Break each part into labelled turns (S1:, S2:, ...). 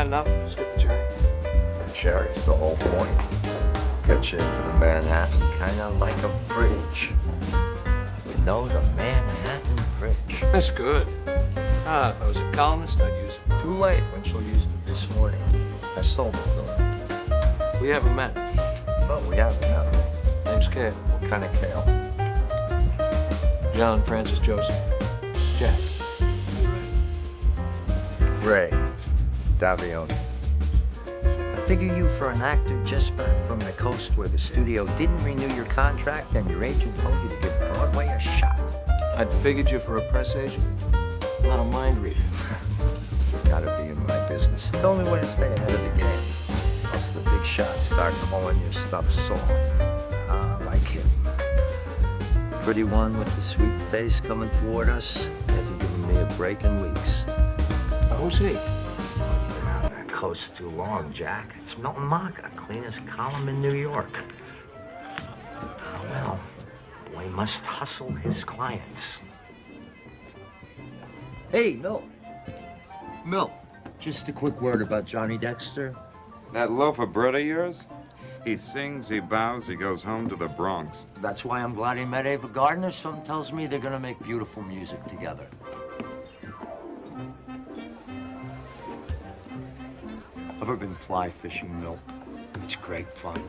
S1: enough? Skip the cherry.
S2: The cherry's the whole point. Get you into the Manhattan, kind of like a fridge. You know, the Manhattan fridge.
S1: That's good. If I was a columnist, I'd use it.
S2: Too late. Winchell used it this morning. I sold it to him.
S1: We haven't met.
S2: But we haven't met.
S1: Name's Kale.
S2: What kind of kale?
S1: John Francis Joseph. Jack.
S2: Ray. Davione. I figure you for an actor just back from the coast where the studio didn't renew your contract and your agent told you to give Broadway a shot.
S1: I'd figured you for a press agent, not a mind reader.
S2: Gotta be in my business. It's the only way to stay ahead of the game. Else the big shots start calling your stuff soft. Like him. Pretty one with the sweet face coming toward us. Hasn't given me a break in weeks.
S1: Who's he?
S2: Been on that coast too long, Jack. It's Milton Maka, cleanest column in New York. Oh, well, boy must hustle his clients. Hey, Milt. Milt, just a quick word about Johnny Dexter.
S3: That loaf of bread of yours? He sings, he bows, he goes home to the Bronx.
S2: That's why I'm glad he met Ava Gardner. Something tells me they're gonna make beautiful music together. Ever been fly fishing, Milt? It's great fun.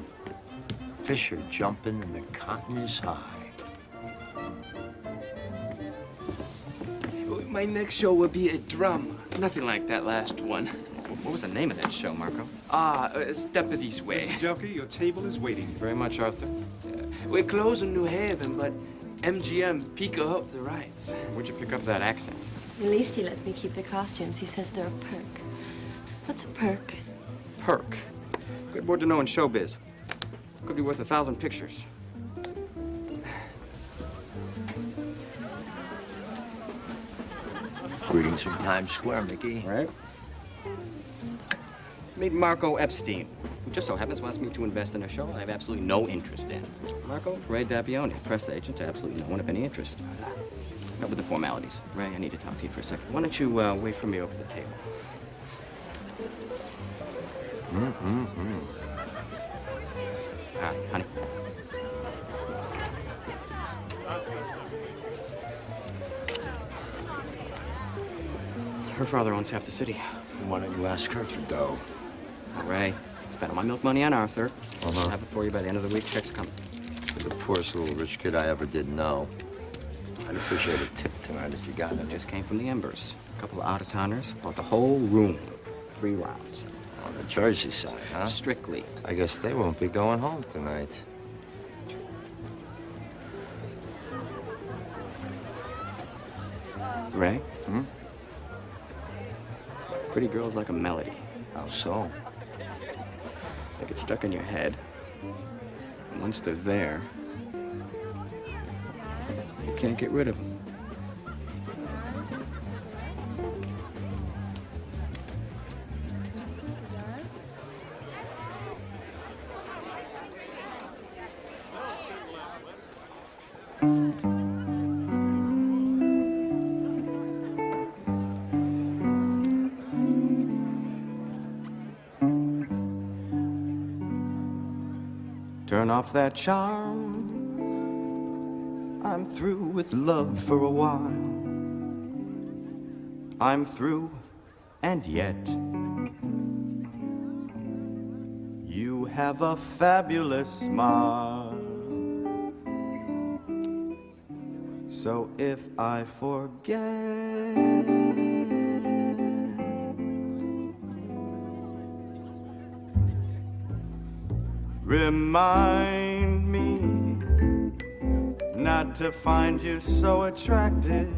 S2: Fish are jumping and the cotton is high.
S4: My next show will be a drum. Nothing like that last one.
S5: What was the name of that show, Marco?
S4: Step this way.
S6: Mr. Jelke, your table is waiting.
S5: Very much, Arthur.
S4: We're closed in New Haven, but MGM pick up the rights.
S5: Where'd you pick up that accent?
S7: At least he lets me keep the costumes. He says they're a perk. What's a perk?
S5: Perk. Good word to know in showbiz. Could be worth 1,000 pictures.
S2: Greetings from Times Square, Mickey.
S5: Right. Meet Marco Epstein, who just so happens wants me to invest in a show I have absolutely no interest in. Marco, Ray Davione, press agent to absolutely no one of any interest. Now with the formalities. Ray, I need to talk to you for a second. Why don't you wait for me over the table? Honey. Her father owns half the city.
S2: Why don't you ask her for dough?
S5: Ray, spent all my milk money on Arthur. I'll have it for you by the end of the week. Check's coming.
S2: You're the poorest little rich kid I ever did know. I'd appreciate a tip tonight if you got it.
S5: Just came from the Embers. A couple of out-of-towners. Bought the whole room. 3 rounds.
S2: On the Jersey side, huh?
S5: Strictly.
S2: I guess they won't be going home tonight.
S5: Ray? Pretty girls like a melody.
S2: How so?
S5: They get stuck in your head. And once they're there, you can't get rid of them. Turn off that charm. I'm through with love for a while. I'm through, and yet you have a fabulous smile. So if I forget, remind me not to find you so attractive.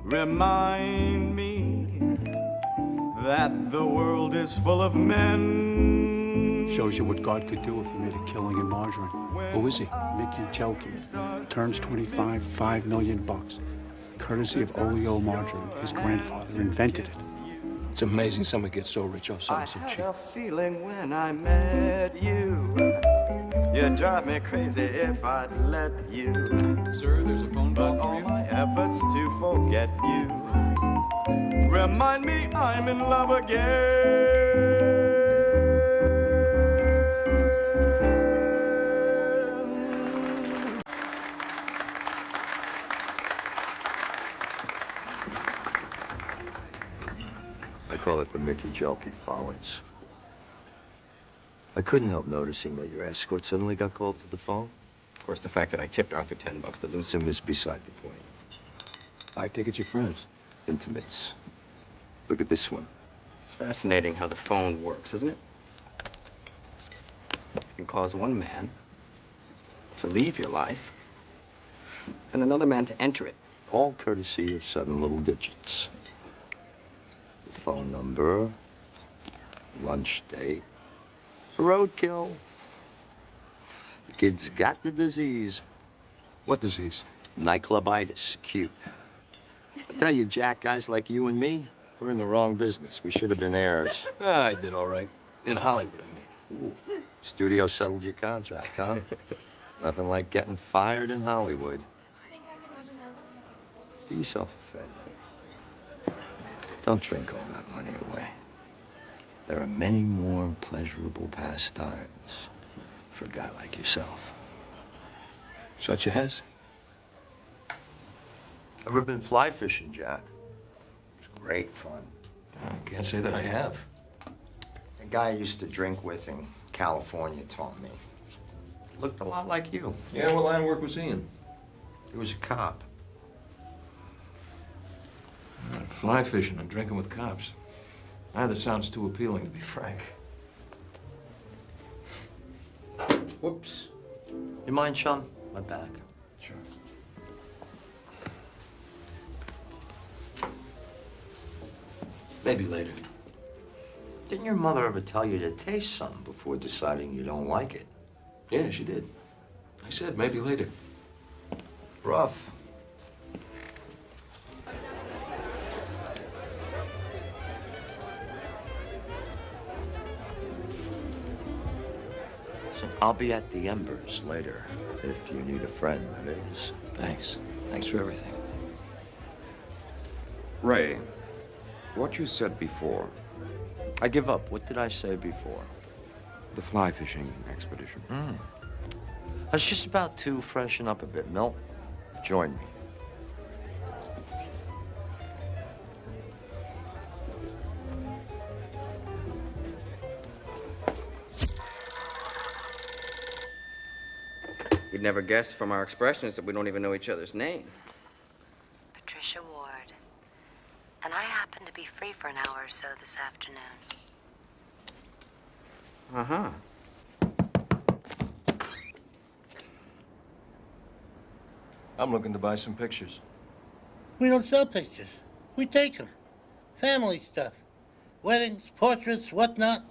S5: Remind me that the world is full of men.
S6: Shows you what God could do if he made a killing in margarine. Who is he? Mickey Jelke. Turns 25, $5 million. Courtesy of oleo margarine. His grandfather invented it.
S1: It's amazing someone gets so rich off something so cheap.
S5: I had a feeling when I met you. You'd drive me crazy if I'd let you.
S1: Sir, there's a phone call
S5: But
S1: for
S5: all
S1: you.
S5: my efforts to forget you
S8: Remind me I'm in love again.
S2: I call it the Mickey Jelke follies. I couldn't help noticing that your escort suddenly got called to the phone.
S5: Of course, the fact that I tipped Arthur $10 to lose him.
S2: Tim is beside the point.
S1: I take it you're friends.
S2: Intimates. Look at this one.
S5: It's fascinating how the phone works, isn't it? You can cause one man to leave your life and another man to enter it.
S2: All courtesy of 7 little digits. The phone number, lunch date, roadkill. The kid's got the disease.
S1: What disease?
S2: Nightclubitis. Cute. I tell you, Jack, guys like you and me, we're in the wrong business. We should have been heirs.
S1: I did all right. In Hollywood, I mean.
S2: Ooh. Studio settled your contract, huh? Nothing like getting fired in Hollywood. Do yourself a favor. Don't drink all that money away. There are many more pleasurable pastimes for a guy like yourself.
S1: Such as?
S2: Ever been fly fishing, Jack? It's great fun.
S1: I can't say that I have.
S2: A guy I used to drink with in California taught me. Looked a lot like you.
S1: Yeah, what line of work was he in?
S2: He was a cop.
S1: Fly fishing and drinking with cops. Neither sounds too appealing, to be frank.
S2: Whoops. You mind, chum? My back.
S1: Sure. Maybe later.
S2: Didn't your mother ever tell you to taste some before deciding you don't like it?
S1: Yeah, she did. I said maybe later.
S2: Rough. So I'll be at the Embers later, if you need a friend, that is.
S1: Thanks. Thanks for everything.
S3: Ray, what you said before,
S2: I give up. What did I say before?
S3: the fly fishing expedition.
S2: I was just about to freshen up a bit. Milt, join me.
S5: You'd never guess from our expressions that we don't even know each other's name.
S9: Patricia Ward. And I happen to be free for an hour or so this afternoon.
S5: Uh-huh.
S1: I'm looking to buy some pictures.
S10: We don't sell pictures. We take them. Family stuff. Weddings, portraits, whatnot.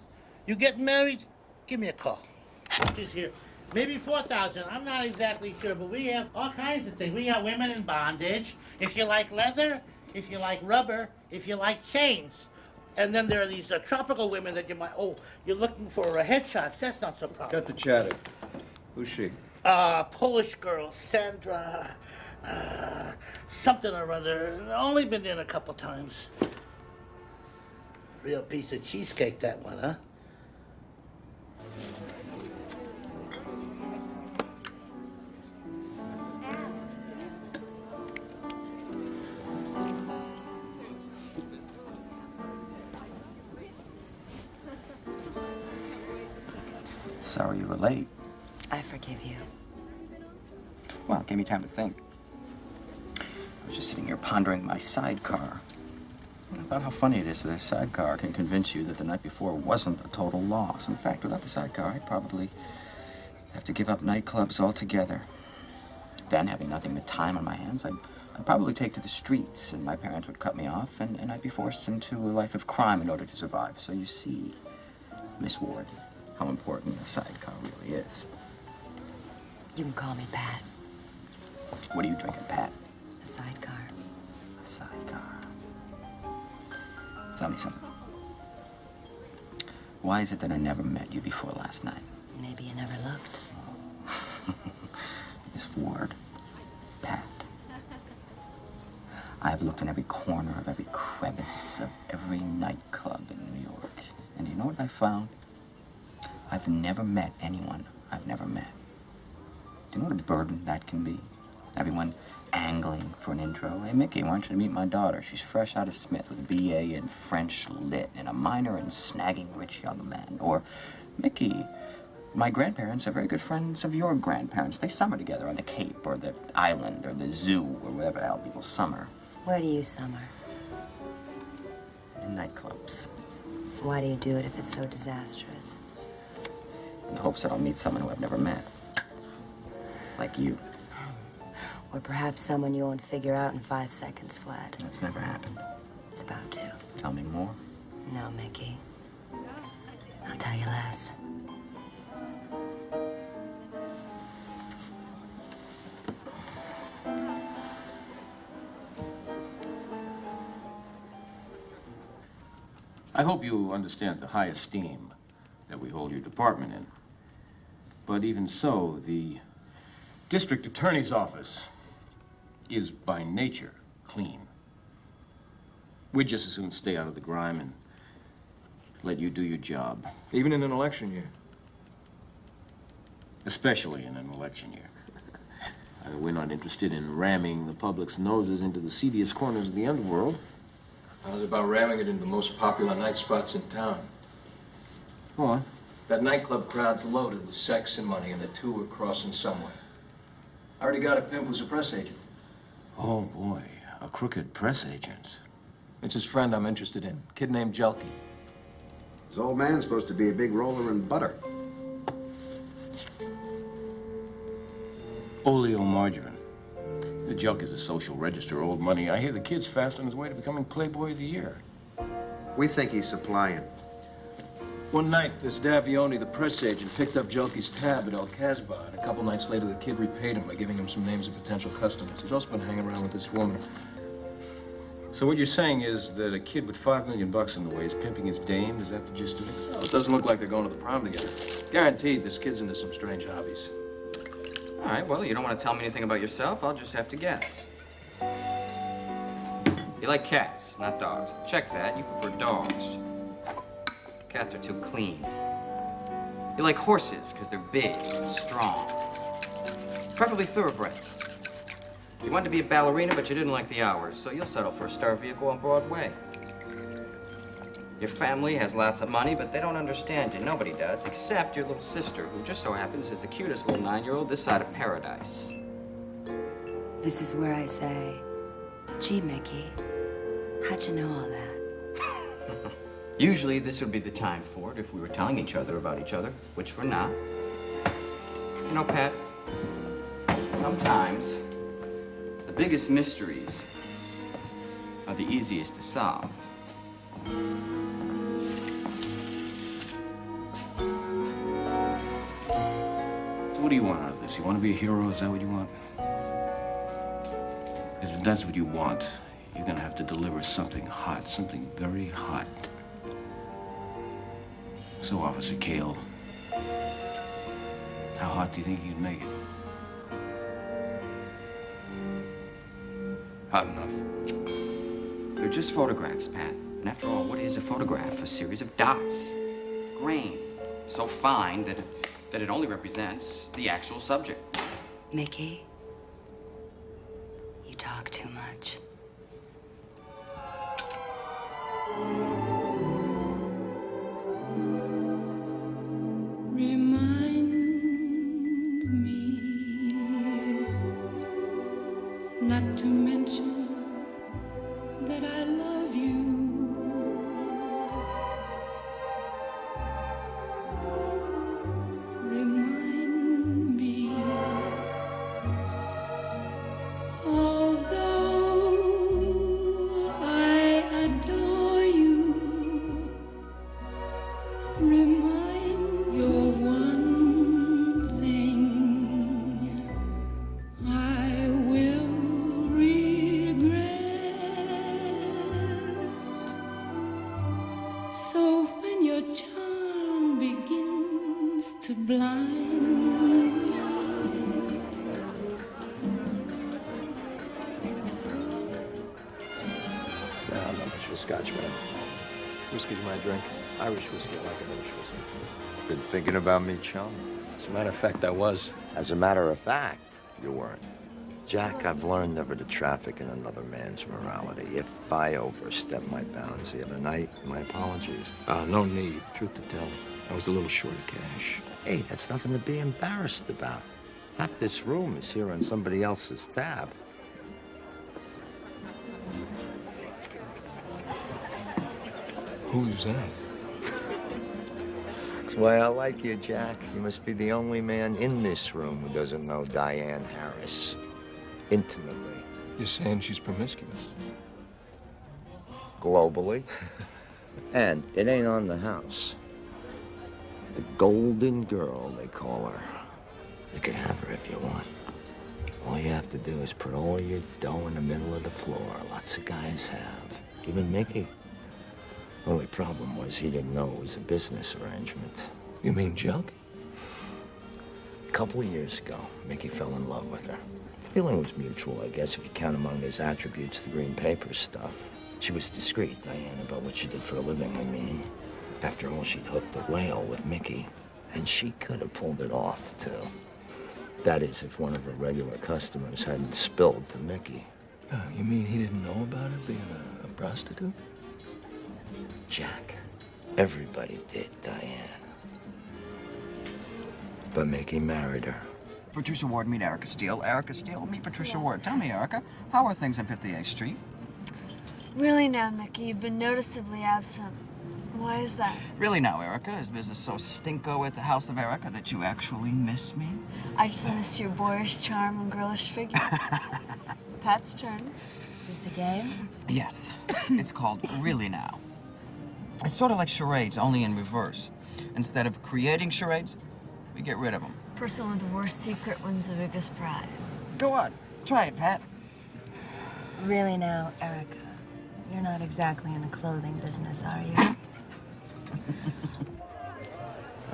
S10: You getting married? Give me a call. Pictures here. Maybe 4,000. I'm not exactly sure, but we have all kinds of things. We got women in bondage. If you like leather, if you like rubber, if you like chains. And then there are these tropical women that you might, you're looking for headshots. That's not so problem.
S1: Got the chatter. Who's she?
S10: Polish girl, Sandra, something or other. Only been in a couple times. Real piece of cheesecake, that one, huh?
S5: Sorry you were late.
S9: I forgive you.
S5: Well, it gave me time to think. I was just sitting here pondering my sidecar. About how funny it is that a sidecar can convince you that the night before wasn't a total loss. In fact, without the sidecar, I'd probably have to give up nightclubs altogether. Then, having nothing but time on my hands, I'd probably take to the streets, and my parents would cut me off, and I'd be forced into a life of crime in order to survive. So you see, Miss Ward, how important a sidecar really is.
S9: You can call me Pat.
S5: What are you drinking, Pat?
S9: A sidecar.
S5: A sidecar. Tell me something. Why is it that I never met you before last night?
S9: Maybe you never looked.
S5: Miss Ward. Pat. I've looked in every corner of every crevice of every nightclub in New York. And you know what I found? I've never met anyone I've never met. Do you know what a burden that can be? Everyone angling for an intro. Hey, Mickey, why don't you meet my daughter? She's fresh out of Smith with a BA in French Lit and a minor in snagging rich young men. Or, Mickey, my grandparents are very good friends of your grandparents. They summer together on the Cape or the island or the zoo or wherever the hell people summer.
S9: Where do you summer?
S5: In nightclubs.
S9: Why do you do it if it's so disastrous?
S5: In the hopes that I'll meet someone who I've never met. Like you.
S9: Or perhaps someone you won't figure out in 5 seconds flat.
S5: That's never happened.
S9: It's about to.
S5: Tell me more.
S9: No, Mickey. I'll tell you less.
S11: I hope you understand the high esteem that we hold your department in. But even so, the district attorney's office is by nature clean. We'd just as soon stay out of the grime and let you do your job.
S1: Even in an election year.
S11: Especially in an election year. We're not interested in ramming the public's noses into the seediest corners of the underworld.
S1: I was about ramming it into the most popular night spots in town.
S11: Go on.
S1: That nightclub crowd's loaded with sex and money, and the two are crossing somewhere. I already got a pimp who's a press agent.
S11: Oh, boy. A crooked press agent.
S1: It's his friend I'm interested in. Kid named Jelke.
S12: His old man's supposed to be a big roller in butter.
S11: Oleomargarine. The Jelke is a social register, old money. I hear the kid's fast on his way to becoming Playboy of the Year.
S12: We think he's supplying.
S1: One night, this Davioni, the press agent, picked up Jelke's tab at El Casbah, and a couple nights later, the kid repaid him by giving him some names of potential customers. He's also been hanging around with this woman.
S11: So what you're saying is that a kid with $5 million in the way is pimping his dame? Is that the gist of it?
S1: Well, it doesn't look like they're going to the prom together. Guaranteed, this kid's into some strange hobbies.
S5: All right, well, you don't want to tell me anything about yourself. I'll just have to guess. You like cats, not dogs. Check that. You prefer dogs. Cats are too clean. You like horses because they're big and strong. Preferably thoroughbreds. You wanted to be a ballerina, but you didn't like the hours, so you'll settle for a star vehicle on Broadway. Your family has lots of money, but they don't understand you. Nobody does, except your little sister, who just so happens is the cutest little 9-year-old this side of paradise.
S9: This is where I say, gee, Mickey, how'd you know all that?
S5: Usually, this would be the time for it if we were telling each other about each other, which we're not. You know, Pat, sometimes the biggest mysteries are the easiest to solve.
S11: So what do you want out of this? You want to be a hero? Is that what you want? Because if that's what you want, you're going to have to deliver something hot, something very hot. So, Officer Kale, how hot do you think you'd make it?
S1: Hot enough.
S5: They're just photographs, Pat. And after all, what is a photograph? A series of dots. Grain. So fine that it only represents the actual subject.
S9: Mickey, you talk too much.
S13: Remind me not to mention that I love you. Remind me, although I adore you, remind your one thing I will regret. So when your charm begins to blind me,
S1: Scotch, man. Whiskey's my drink. Irish whiskey, I like Irish whiskey.
S2: Been thinking about me, chum?
S1: As a matter of fact, I was.
S2: As a matter of fact, you weren't. Jack, I've learned never to traffic in another man's morality. If I overstepped my bounds the other night, my apologies.
S1: No need. Truth to tell, I was a little short of cash.
S2: Hey, that's nothing to be embarrassed about. Half this room is here on somebody else's tab.
S1: Who's that?
S2: That's why I like you, Jack. You must be the only man in this room who doesn't know Diane Harris. Intimately.
S1: You're saying she's promiscuous?
S2: Globally. And it ain't on the house. The golden girl, they call her. You can have her if you want. All you have to do is put all your dough in the middle of the floor. Lots of guys have. Even Mickey. Only problem was he didn't know it was a business arrangement.
S1: You mean Jelke?
S2: A couple of years ago, Mickey fell in love with her. The feeling was mutual, I guess, if you count among his attributes the green paper stuff. She was discreet, Diane, about what she did for a living, I mean. After all, she'd hooked the whale with Mickey, and she could have pulled it off, too. That is, if one of her regular customers hadn't spilled to Mickey.
S1: You mean he didn't know about her being a prostitute?
S2: Jack, everybody did, Diane. But Mickey married her.
S14: Patricia Ward, meet Erica Steele. Erica Steele, meet Patricia Ward. Tell me, Erica, how are things on 58th Street?
S15: Really now, Mickey, you've been noticeably absent. Why is that?
S14: Really now, Erica, is business so stinko at the house of Erica that you actually miss me?
S15: I just miss your boyish charm and girlish figure. Pat's turn.
S9: Is this a game?
S14: Yes. It's called Really Now. It's sort of like charades, only in reverse. Instead of creating charades, we get rid of them.
S15: Person with the worst secret wins the biggest prize.
S14: Go on. Try it, Pat.
S9: Really now, Erica. You're not exactly in the clothing business, are you?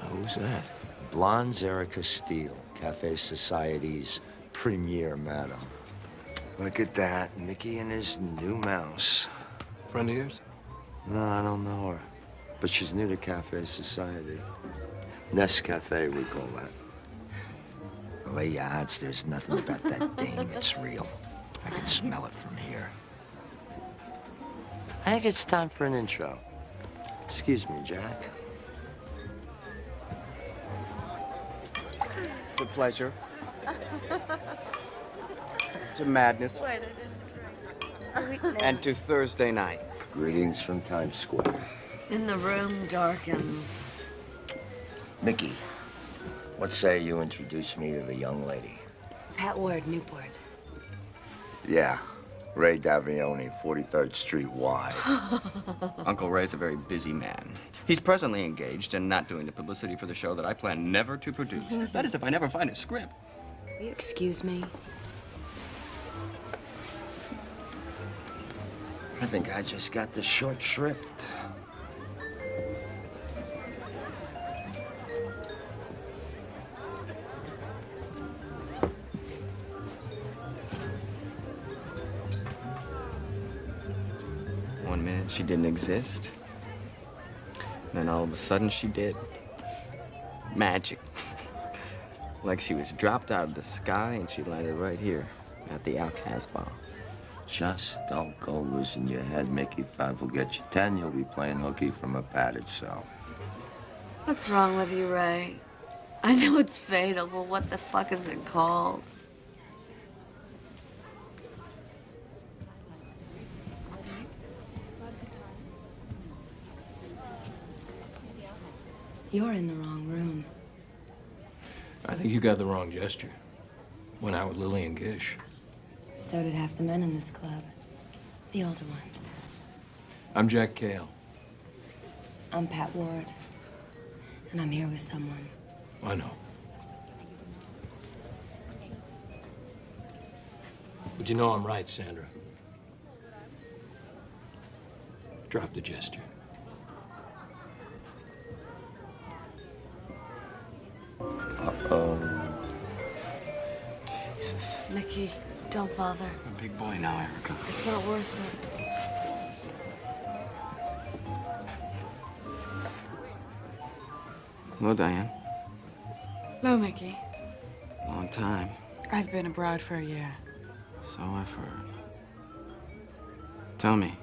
S2: Who's that? Blonde's Erica Steele, Cafe Society's premier madam. Look at that, Mickey and his new mouse.
S1: Friend of yours?
S2: No, I don't know her. But she's new to Cafe Society. Nest Cafe, we call that. I'll lay you odds there's nothing about that thing that's real. I can smell it from here. I think it's time for an intro. Excuse me, Jack.
S4: With pleasure. To madness. And to Thursday night.
S2: Greetings from Times Square.
S9: And the room darkens.
S2: Mickey, what say you introduce me to the young lady?
S9: Pat Ward, Newport.
S2: Yeah, Ray Davioni, 43rd Street Y.
S5: Uncle Ray's a very busy man. He's presently engaged and not doing the publicity for the show that I plan never to produce. That is, if I never find a script.
S9: Will you excuse me?
S2: I think I just got the short shrift.
S5: One minute she didn't exist. And then all of a sudden she did. Magic. Like she was dropped out of the sky and she landed right here at the Casbah.
S2: Just don't go losing your head, Mickey. 5 will get you 10. You'll be playing hooky from a padded cell.
S7: What's wrong with you, Ray? I know it's fatal, but what the fuck is it called?
S9: You're in the wrong room.
S1: I think you got the wrong gesture. Went out with Lily and Gish.
S9: So did half the men in this club. The older ones.
S1: I'm Jack Cale.
S9: I'm Pat Ward. And I'm here with someone.
S1: I know. But you know I'm right, Sandra. Drop the gesture.
S2: Uh-oh.
S5: Jesus.
S7: Mickey, don't bother.
S5: I'm a big boy now, Erica.
S7: It's not worth it.
S5: Hello, Diane.
S16: Hello, Mickey.
S5: Long time.
S16: I've been abroad for a year.
S5: So I've heard. Tell me.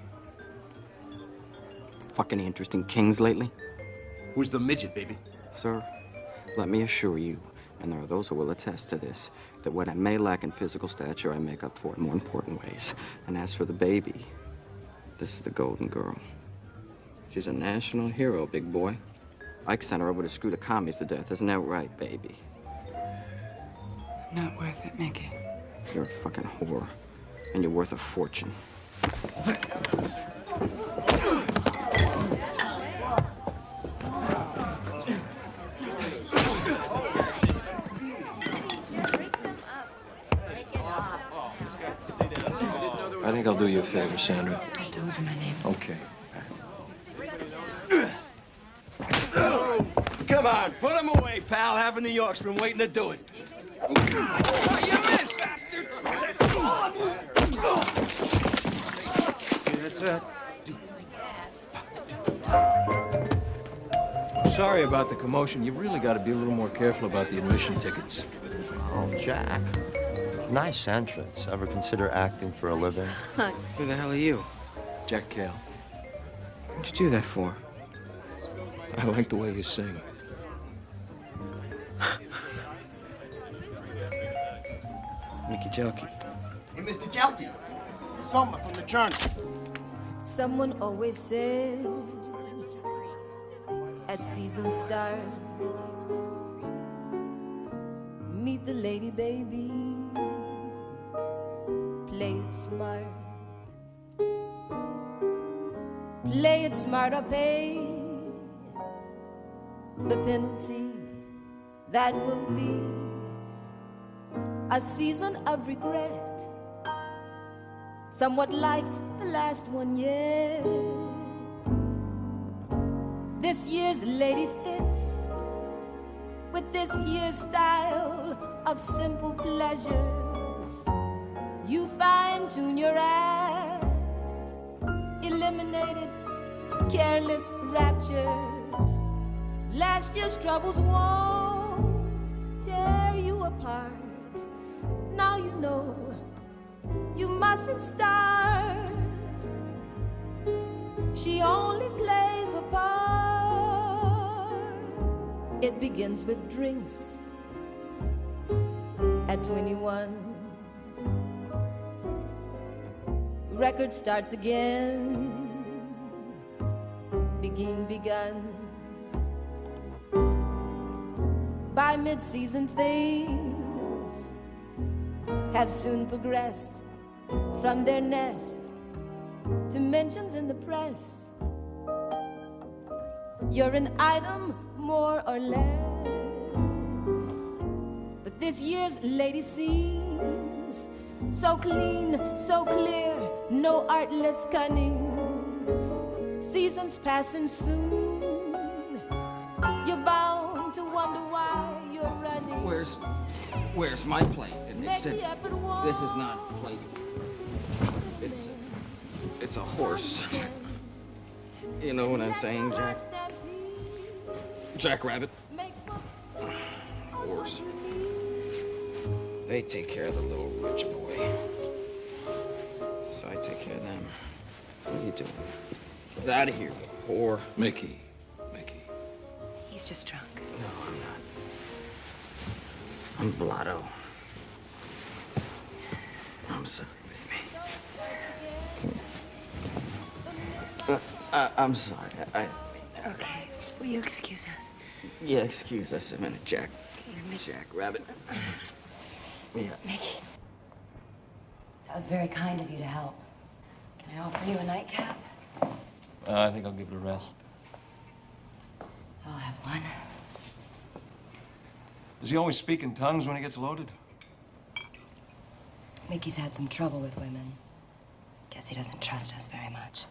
S5: Fuck any interesting kings lately?
S1: Who's the midget, baby?
S5: Sir, let me assure you, and there are those who will attest to this, that what I may lack in physical stature, I make up for in more important ways. And as for the baby, this is the golden girl. She's a national hero, big boy. Ike sent her over to screw the commies to death. Isn't that right, baby?
S16: Not worth it, Mickey.
S5: You're a fucking whore, and you're worth a fortune.
S1: I think I'll do you a favor, Sandra.
S9: I told you my name.
S1: Okay.
S4: Come on, put him away, pal. Half of New York's been waiting to do it. You missed, bastard!
S1: That's it. Sorry about the commotion. You really got to be a little more careful about the admission tickets.
S2: Oh, Jack. Nice entrance. Ever consider acting for a living?
S5: Who the hell are you?
S1: Jack Cale.
S5: What'd you do that for?
S1: I like the way you sing.
S5: Mickey Jelke.
S17: Hey, Mr. Jelke. Summer from the Journal.
S18: Someone always says at season start, meet the lady baby, play it smart. Play it smart or pay the penalty that will be a season of regret, somewhat like the last one, yeah. This year's lady fits with this year's style of simple pleasures. You fine-tune your act, eliminated careless raptures. Last year's troubles won't tear you apart. Now you know you mustn't start. She only plays a part. It begins with drinks at 21. Record starts again. Begun. By mid-season things have soon progressed from their nest to mentions in the press. You're an item more or less, but this year's lady seems so clean, so clear, no artless cunning. Seasons passing soon, you're bound to wonder why you're running.
S5: Where's my plate? This is not a plate. It's a horse. You know what I'm saying, Jack? Jackrabbit. Horse. They take care of the little rich boy. So I take care of them. What are you doing? Get out of here, you whore.
S1: Mickey.
S9: He's just drunk.
S5: No, I'm not. I'm blotto. I'm sorry, baby. I'm sorry. I didn't mean that.
S9: Okay. Will you excuse us?
S5: Yeah, excuse us a minute, Jack. Jackrabbit. Yeah.
S9: Mickey. That was very kind of you to help. Can I offer you a nightcap?
S1: I think I'll give it a rest.
S9: I'll have one.
S1: Does he always speak in tongues when he gets loaded?
S9: Mickey's had some trouble with women. Guess he doesn't trust us very much.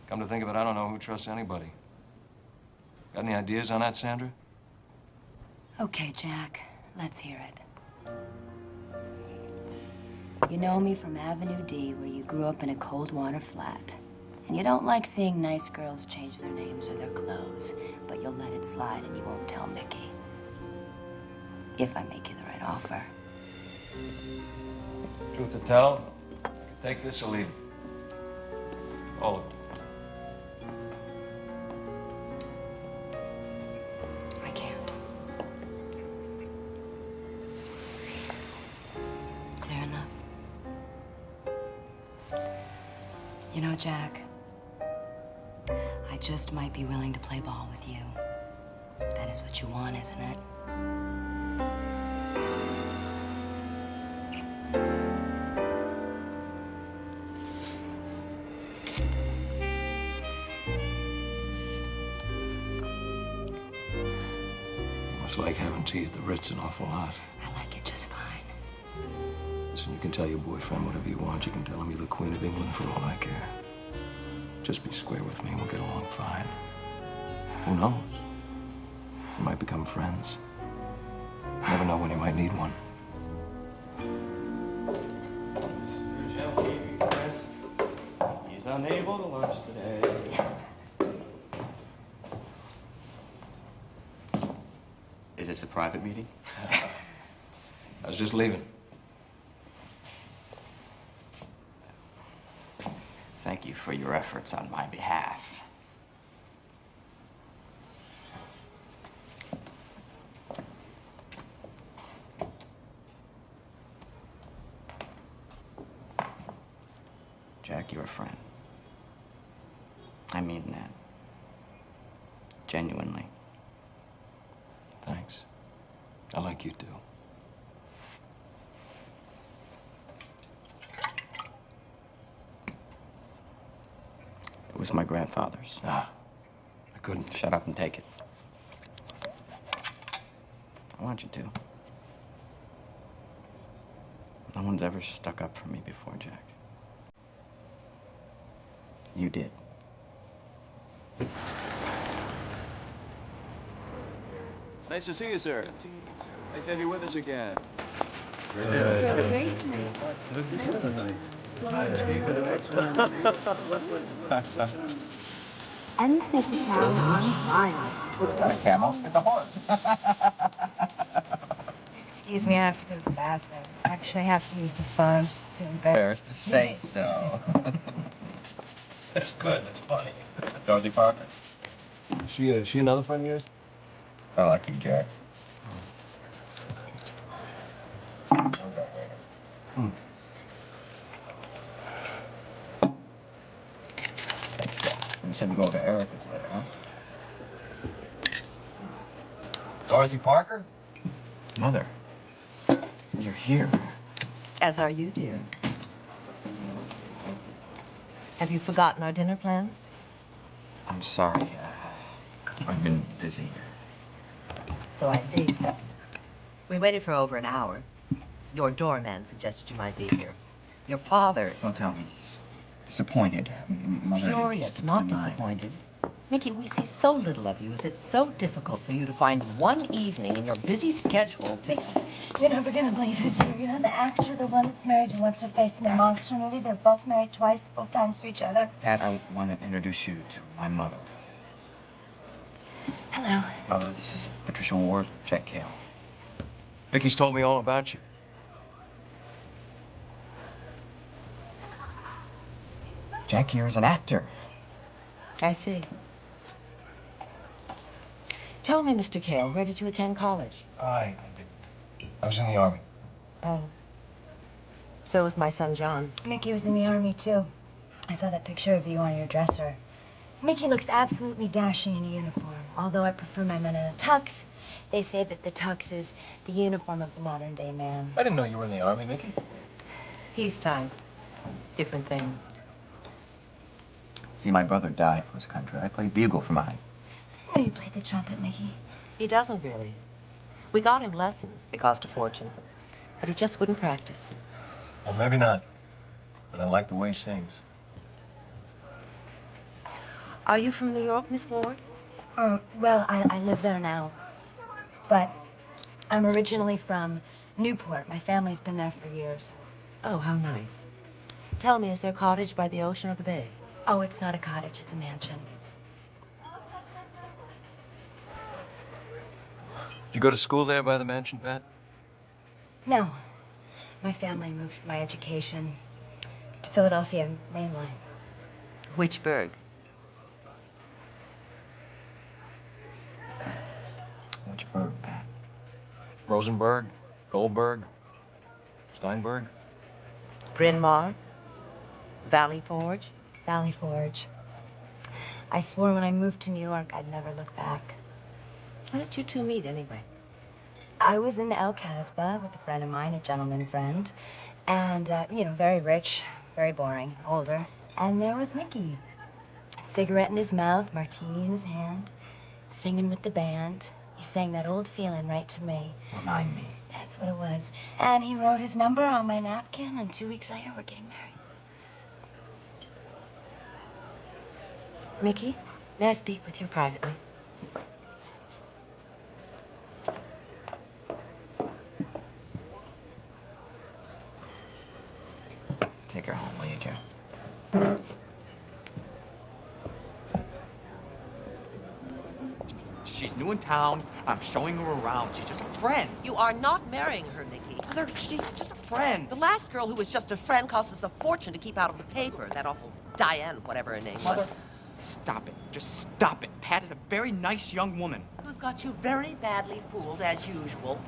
S1: Come to think of it, I don't know who trusts anybody. Got any ideas on that, Sandra?
S9: Okay, Jack. Let's hear it. You know me from Avenue D, where you grew up in a cold water flat. And you don't like seeing nice girls change their names or their clothes, but you'll let it slide and you won't tell Mickey. If I make you the right offer.
S1: Truth to tell, take this or leave it. All of it.
S9: I can't. Clear enough? You know, Jack, I just might be willing to play ball with you. That is what you want, isn't it?
S1: It's like having tea at the Ritz an awful lot.
S9: I like it just fine.
S1: Listen, you can tell your boyfriend whatever you want. You can tell him you're the Queen of England for all I care. Just be square with me and we'll get along fine. Who knows? We might become friends. You never know when you might need one.
S5: He's unable to lunch today. Is this a private meeting?
S1: I was just leaving.
S5: Thank you for your efforts on my behalf. Jack, you're a friend. I mean that. Genuinely.
S1: Thanks. I like you too.
S5: It was my grandfather's.
S1: I couldn't.
S5: Shut up and take it. I want you to. No one's ever stuck up for me before, Jack. You did.
S19: Nice to see you, sir. Nice to have you with us again.
S20: And sit down on fire.
S2: It's not a camel, it's a horse.
S20: Excuse me, I have to go to the bathroom. Actually, I have to use the phone. Just too
S2: Embarrassed
S20: embarrassed
S2: to say so. That's good, that's funny. Dorothy Parker.
S1: She another friend of yours?
S2: I like you, Jack. Thanks, Jack. You said to go over to Erica's later, huh? Dorothy Parker? Mother, you're here.
S21: As are you, dear. Have you forgotten our dinner plans?
S2: I'm sorry. I've been busy.
S21: So I see. We waited for over an hour. Your doorman suggested you might be here. Your father...
S2: Don't tell me. He's disappointed. Mother...
S21: Furious, not disappointed. Mickey, we see so little of you. Is it so difficult for you to find one evening in your busy schedule to...
S20: You're never gonna believe who's here. You know the actor, the one that's married to what's-her-face in the monster movie? They're both married twice, both times to each other.
S2: Pat, I want to introduce you to my mother.
S20: Hello.
S2: Mother, this is Patricia Ward, Jack Cale.
S1: Mickey's told me all about you.
S2: Jack here is an actor.
S21: I see. Tell me, Mr. Cale, where did you attend college?
S1: I was in the Army.
S21: Oh. So was my son, John.
S20: Mickey was in the Army, too. I saw that picture of you on your dresser. Mickey looks absolutely dashing in a uniform, although I prefer my men in a tux. They say that the tux is the uniform of the modern-day man.
S1: I didn't know you were in the Army, Mickey.
S21: Peacetime. Different thing.
S2: See, my brother died for his country. I played bugle for mine.
S20: Oh, you play the trumpet, Mickey?
S21: He doesn't really. We got him lessons. They cost a fortune. But he just wouldn't practice.
S1: Well, maybe not. But I like the way he sings.
S21: Are you from New York, Miss Ward?
S20: Well, I live there now. But I'm originally from Newport. My family's been there for years.
S21: Oh, how nice. Tell me, is there a cottage by the ocean or the bay?
S20: Oh, it's not a cottage, it's a mansion.
S1: Did you go to school there by the mansion, Pat?
S20: No. My family moved for my education to Philadelphia mainline.
S21: Which burg?
S1: Which burg, Pat? Rosenberg? Goldberg? Steinberg?
S21: Bryn Mawr? Valley Forge?
S20: Valley Forge. I swore when I moved to New York I'd never look back.
S21: How did you two meet, anyway?
S20: I was in El Casbah with a friend of mine, a gentleman friend. And, you know, very rich, very boring, older. And there was Mickey. Cigarette in his mouth, martini in his hand, singing with the band. He sang that old feeling right to me.
S21: Remind me.
S20: That's what it was. And he wrote his number on my napkin, and 2 weeks later, we're getting married.
S21: Mickey, may I speak with you privately?
S14: Take her home, will you, Joe?
S6: She's new in town. I'm showing her around. She's just a friend.
S22: You are not marrying her, Mickey.
S6: Mother, she's just a friend.
S22: The last girl who was just a friend cost us a fortune to keep out of the paper. That awful Diane, whatever her name
S6: Mother,
S22: was.
S6: stop it. Just stop it. Pat is a very nice young woman.
S22: Who's got you very badly fooled, as usual.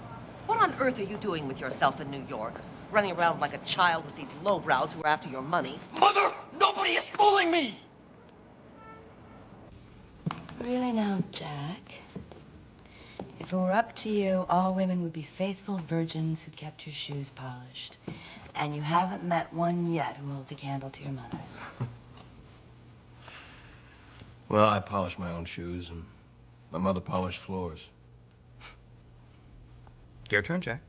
S22: What on earth are you doing with yourself in New York? Running around like a child with these lowbrows who are after your money.
S6: Mother, nobody is fooling me!
S20: Really now, Jack? If it were up to you, all women would be faithful virgins who kept your shoes polished. And you haven't met one yet who holds a candle to your mother.
S1: Well, I polished my own shoes, and my mother polished floors.
S6: Your turn, Jack.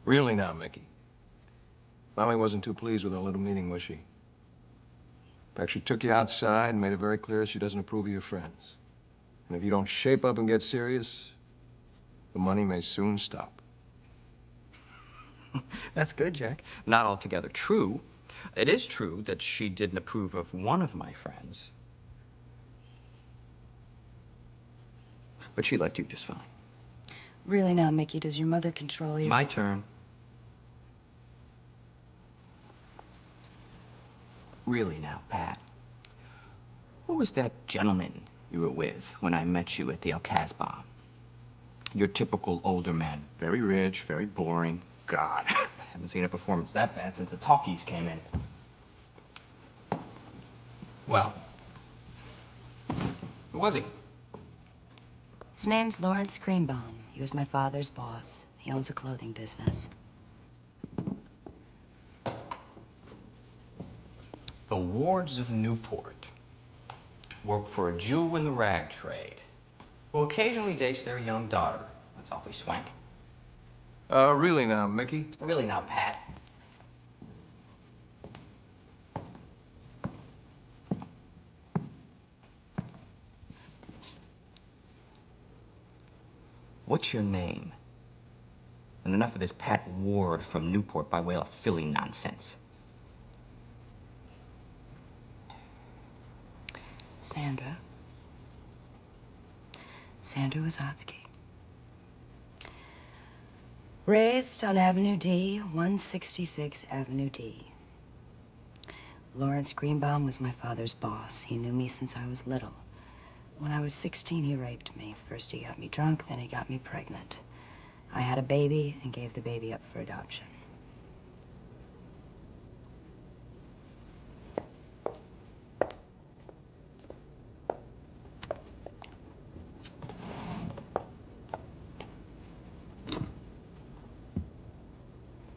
S1: Really now, Mickey. Mommy wasn't too pleased with our little meeting, was she? In fact, she took you outside and made it very clear she doesn't approve of your friends. And if you don't shape up and get serious, the money may soon stop.
S5: That's good, Jack. Not altogether true. It is true that she didn't approve of one of my friends. But she liked you just fine.
S20: Really now, Mickey, does your mother control you?
S5: My turn. Really now, Pat. Who was that gentleman you were with when I met you at the El Casbah? Your typical older man. Very rich, very boring. God, I haven't seen a performance that bad since the talkies came in. Well, who was he?
S20: His name's Lawrence Greenbaum. He was my father's boss. He owns a clothing business.
S5: The wards of Newport work for a Jew in the rag trade who occasionally dates their young daughter. That's awfully swank.
S1: Really now, Mickey?
S5: Really now, Pat. What's your name? And enough of this Pat Ward from Newport by way of Philly nonsense.
S20: Sandra. Sandra Wazotsky. Raised on Avenue D, 166 Avenue D. Lawrence Greenbaum was my father's boss. He knew me since I was little. When I was 16, he raped me. First he got me drunk, then he got me pregnant. I had a baby and gave the baby up for adoption.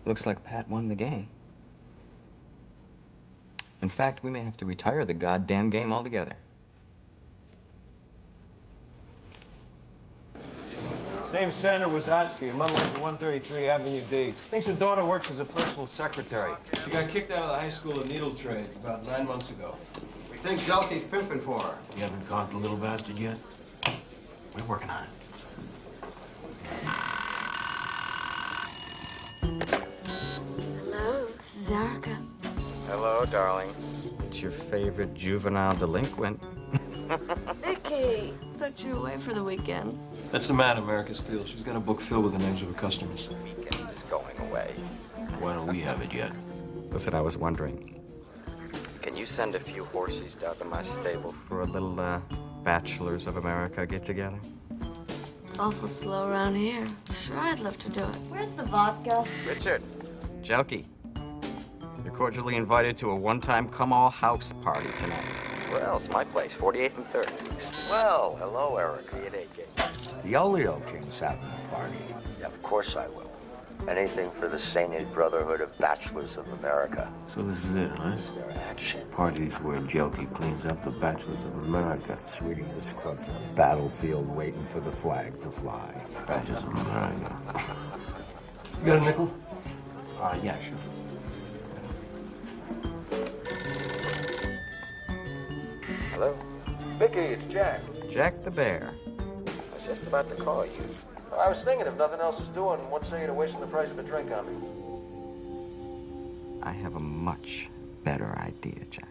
S5: Looks like Pat won the game. In fact, we may have to retire the goddamn game altogether.
S11: His name's Sandra Wazotsky. Mother lives at 133 Avenue D. Thinks her daughter works as a personal secretary.
S1: She got kicked out of the high school of needle trades about 9 months ago.
S12: We think Jelke's pimping for her.
S1: You haven't caught the little bastard yet? We're working on it.
S15: Hello, this is Erica.
S5: Hello, darling. It's your favorite juvenile delinquent.
S7: Mickey! Thought you were away for the weekend.
S1: That's the man America steals. She's got a book filled with the names of her customers.
S5: Weekend is going away.
S1: Why don't we have it yet?
S5: Listen, I was wondering, can you send a few horses down to my stable for a little, Bachelors of America get-together?
S7: It's awful slow around here. Sure, I'd love to do it. Where's the vodka?
S5: Richard, Jelke, you're cordially invited to a one-time come-all house party tonight. Where else? My place, 48th and 3rd.
S2: Well, hello, Erica.
S5: See you at 8 Gate.
S2: The Oleo King's having a party. Yeah, of course I will. Anything for the sainted brotherhood of Bachelors of America.
S1: So this is it, huh?
S2: It's their action.
S1: Parties where Jelke cleans up the Bachelors of America.
S2: Sweetie, this club's a battlefield waiting for the flag to fly.
S1: Bachelors of America. You got a nickel?
S11: Yeah, sure.
S5: Hello?
S11: Mickey, it's Jack.
S5: Jack the Bear. I was just about to call you.
S11: I was thinking if nothing else is doing, what's saying to wasting the price of a drink on me?
S5: I have a much better idea, Jack.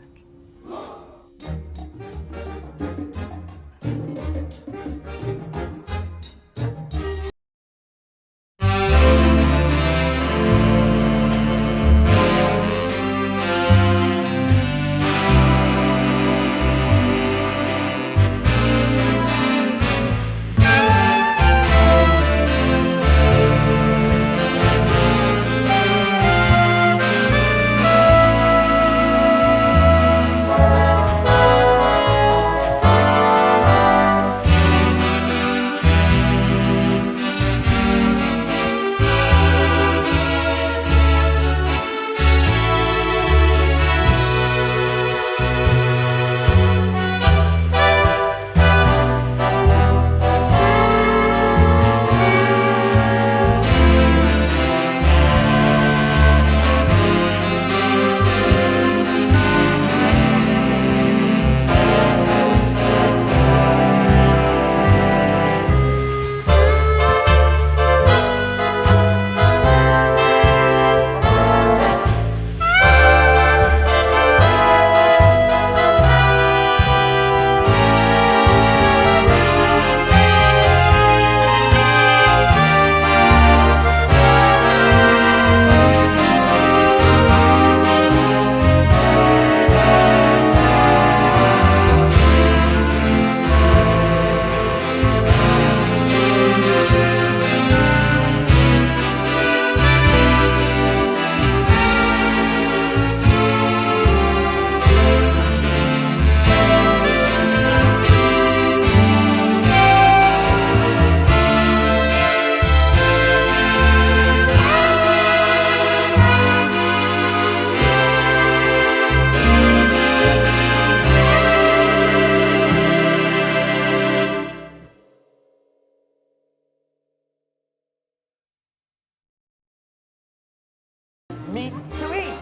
S2: Meat to eat.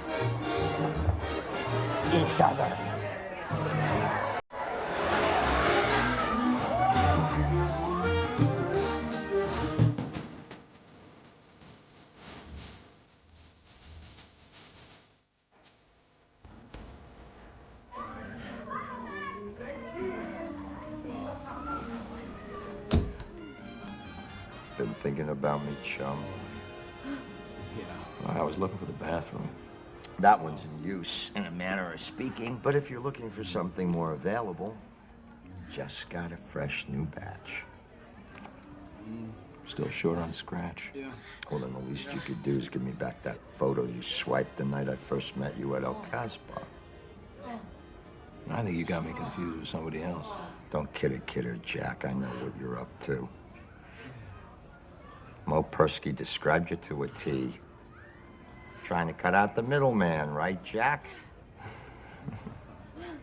S2: Each other.
S3: Been thinking about me, chum?
S1: I was looking for the bathroom.
S3: That one's in use, in a manner of speaking. But if you're looking for something more available, just got a fresh new batch.
S1: Still short on scratch.
S3: Yeah. Well, then the least you could do is give me back that photo you swiped the night I first met you at El Casbah.
S1: I think you got me confused with somebody else.
S3: Don't kid her, Jack. I know what you're up to. Mo Persky described you to a T. Trying to cut out the middleman, right, Jack?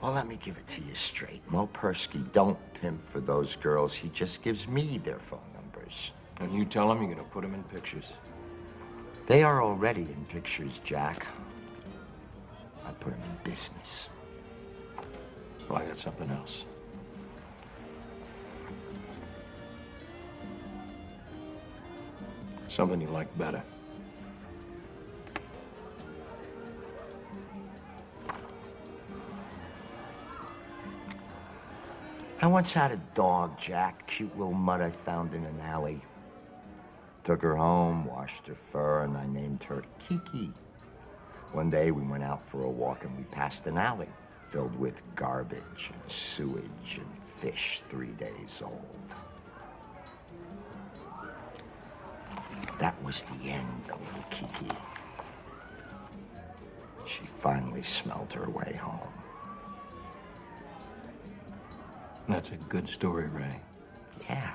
S3: Well, let me give it to you straight. Mo Persky don't pimp for those girls. He just gives me their phone numbers.
S1: And you tell him you're gonna put them in pictures.
S3: They are already in pictures, Jack. I put them in business.
S1: Well, I got something else. Something you like better.
S3: I once had a dog, Jack, cute little mutt I found in an alley. Took her home, washed her fur, and I named her Kiki. One day we went out for a walk and we passed an alley filled with garbage and sewage and fish 3 days old. That was the end of little Kiki. She finally smelled her way home.
S1: That's a good story, Ray.
S3: Yeah.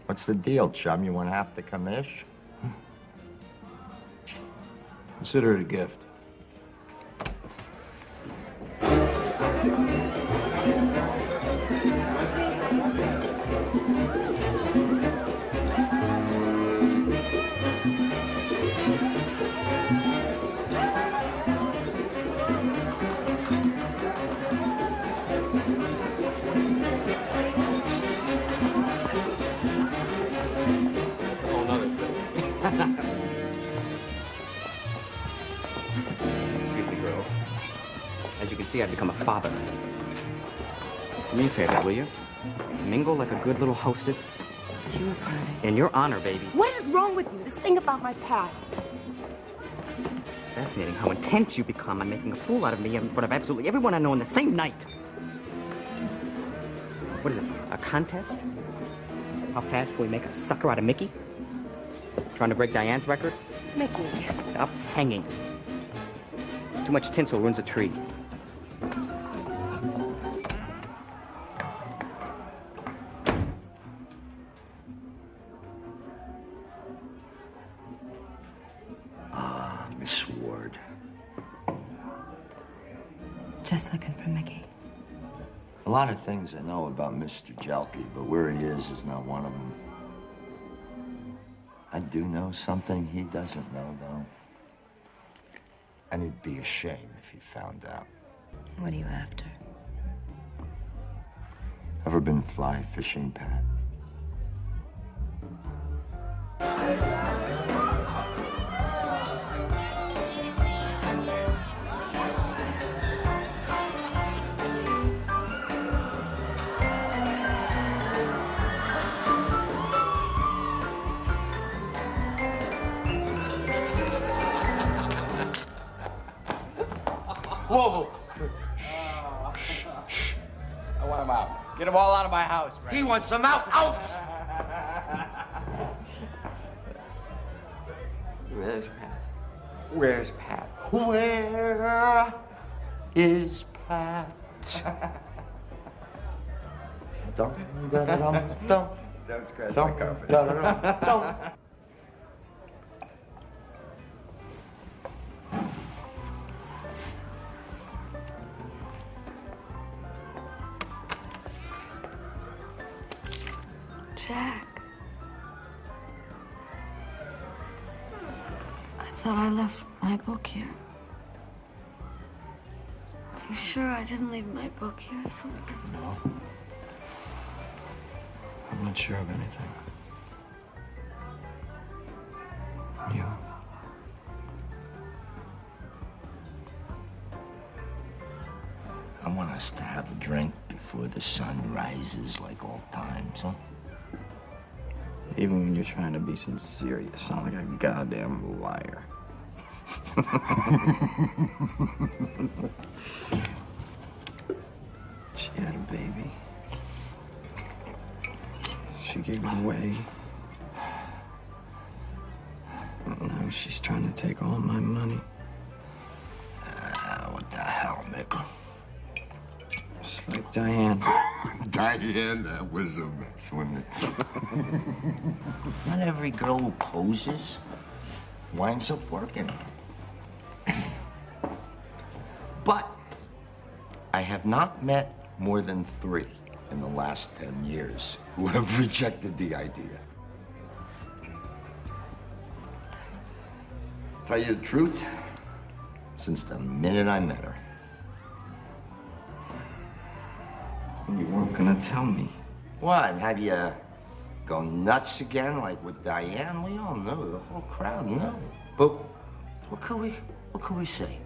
S3: What's the deal, chum? You want half the commish?
S1: Consider it a gift.
S5: Excuse me, girls. As you can see, I've become a father. Do me a favor, will you? Mingle like a good little hostess.
S21: It's your party.
S5: In your honor, baby.
S8: What is wrong with you? This thing about my past.
S5: It's fascinating how intense you become on making a fool out of me in front of absolutely everyone I know on the same night. What is this, a contest? How fast can we make a sucker out of Mickey? Trying to break Diane's record?
S8: Mickey.
S5: Stop hanging. Too much tinsel ruins a tree.
S3: Miss Ward.
S20: Just looking for Mickey.
S3: A lot of things I know about Mr. Jelke, but where he is not one of them. I do know something he doesn't know, though. And it'd be a shame if he found out.
S20: What are you after?
S3: Ever been fly fishing, Pat?
S6: Whoa! Shh, shh. I want him out. Get them all out of my house, Ray.
S3: He wants them out! Out!
S5: Where's Pat? Where's Pat?
S3: Where is Pat? Don't
S6: scratch my carpet.
S3: Don't.
S7: Jack. I thought I left my book here. Are you sure I didn't leave my book here or something?
S1: No. I'm not sure of anything. You?
S3: I want us to have a drink before the sun rises like old times, huh?
S5: Even when you're trying to be sincere, you sound like a goddamn liar. She had a baby. She gave it away. Now she's trying to take all my money.
S3: What the hell, Mick?
S5: Just like Diane.
S12: Diane, that was a mess, wasn't it?
S3: Not every girl who poses winds up working. But I have not met more than 3 in the last 10 years who have rejected the idea. Tell you the truth, since the minute I met her.
S5: You weren't gonna tell me.
S3: What, have you gone nuts again like with Diane? We all know, the whole crowd know. But what could we say?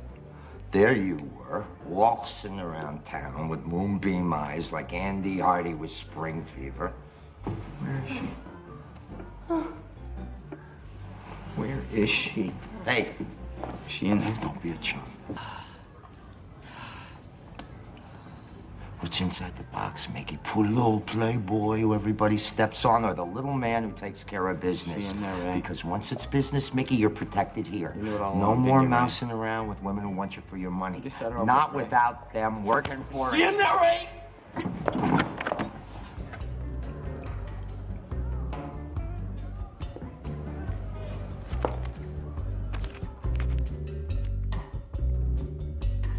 S3: there you were, waltzing around town with moonbeam eyes like Andy Hardy with spring fever. Where is she? Where is she? Hey, is she in there? Don't be a chump. What's inside the box, Mickey? Poor little playboy who everybody steps on, or the little man who takes care of business? Because once it's business, Mickey, you're protected here. No more mousing around with women who want you for your money. Not without them working for you.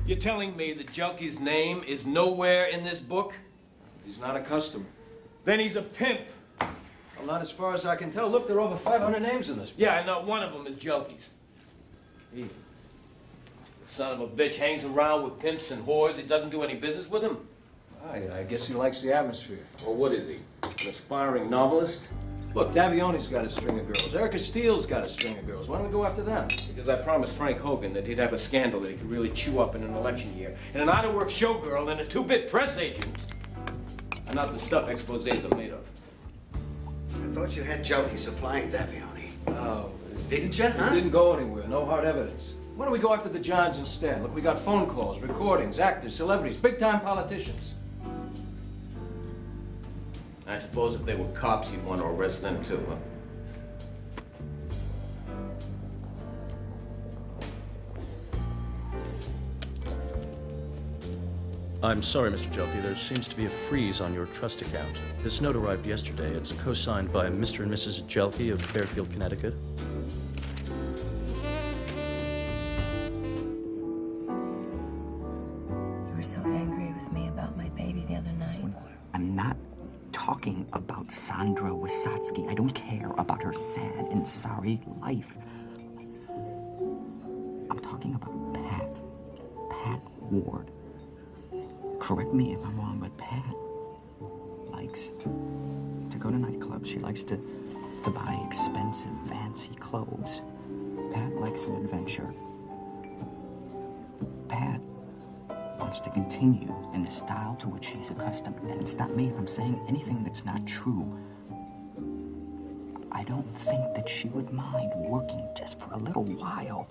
S1: You're telling me that Jelke's name is nowhere in this book? He's not a customer. Then he's a pimp. Well, not as far as I can tell. Look, there are over 500 names in this book. Yeah, and not one of them is Jelke's. He, the son of a bitch, hangs around with pimps and whores. He doesn't do any business with them. I guess he likes the atmosphere. Well, what is he? An aspiring novelist? Look, Davione's got a string of girls. Erica Steele's got a string of girls. Why don't we go after them? Because I promised Frank Hogan that he'd have a scandal that he could really chew up in an election year. And an out-of-work showgirl and a two-bit press agent are not the stuff exposés are made of.
S12: I thought you had Jelke supplying Davione.
S1: Oh.
S12: Didn't you, huh?
S1: It didn't go anywhere. No hard evidence. Why don't we go after the Johns instead? Look, we got phone calls, recordings, actors, celebrities, big-time politicians. I suppose if they were cops, you'd want to arrest them too, huh?
S10: I'm sorry, Mr. Jelke. There seems to be a freeze on your trust account. This note arrived yesterday. It's co-signed by Mr. and Mrs. Jelke of Fairfield, Connecticut.
S9: You were so angry with me about my baby the other night.
S13: I'm not talking about Sandra Wysotsky. I don't care about her sad and sorry life. I'm talking about Pat Ward. Correct me if I'm wrong, but Pat likes to go to nightclubs. She likes to buy expensive, fancy clothes. Pat likes an adventure. Pat wants to continue in the style to which she's accustomed. And stop me if I'm saying anything that's not true. I don't think that she would mind working just for a little while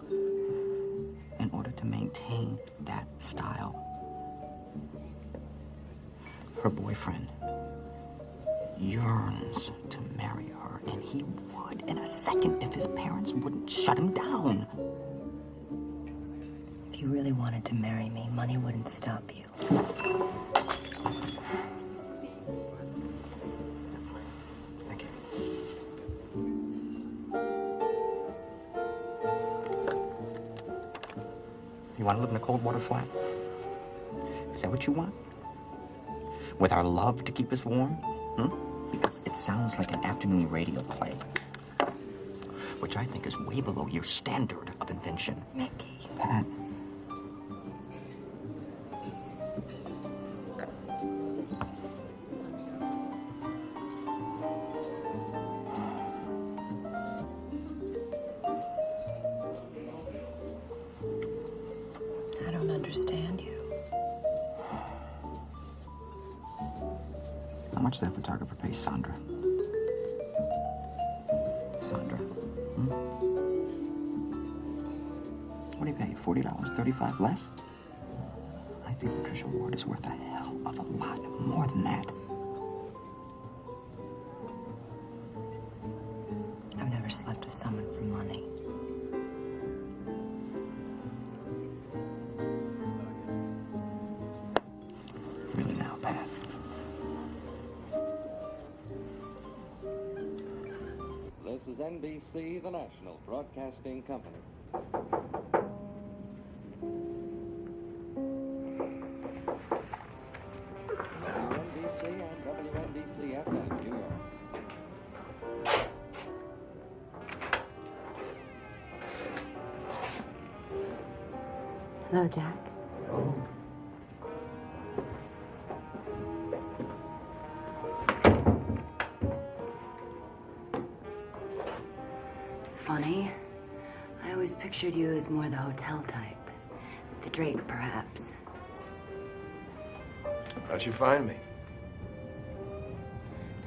S13: in order to maintain that style. Her boyfriend yearns to marry her, and he would in a second if his parents wouldn't shut him down.
S9: If you really wanted to marry me, money wouldn't stop you.
S13: Thank you. You want to live in a cold water flat? Is that what you want? With our love to keep us warm? Because it sounds like an afternoon radio play, which I think is way below your standard of invention.
S9: Mickey.
S13: Pat.
S9: I don't understand you.
S13: How much that photographer pays Sandra? Sandra? What do you pay? $40? $35 less? I think Patricia Ward is worth a hell of a lot more than that.
S9: I've never slept with someone for money.
S13: Really now, Pat.
S23: This is NBC, the national broadcasting company. WNBC and WNBC FM, New York.
S9: Hello, Jack. Funny. I always pictured you as more the hotel type.
S20: The Drake, perhaps.
S1: How'd you find me?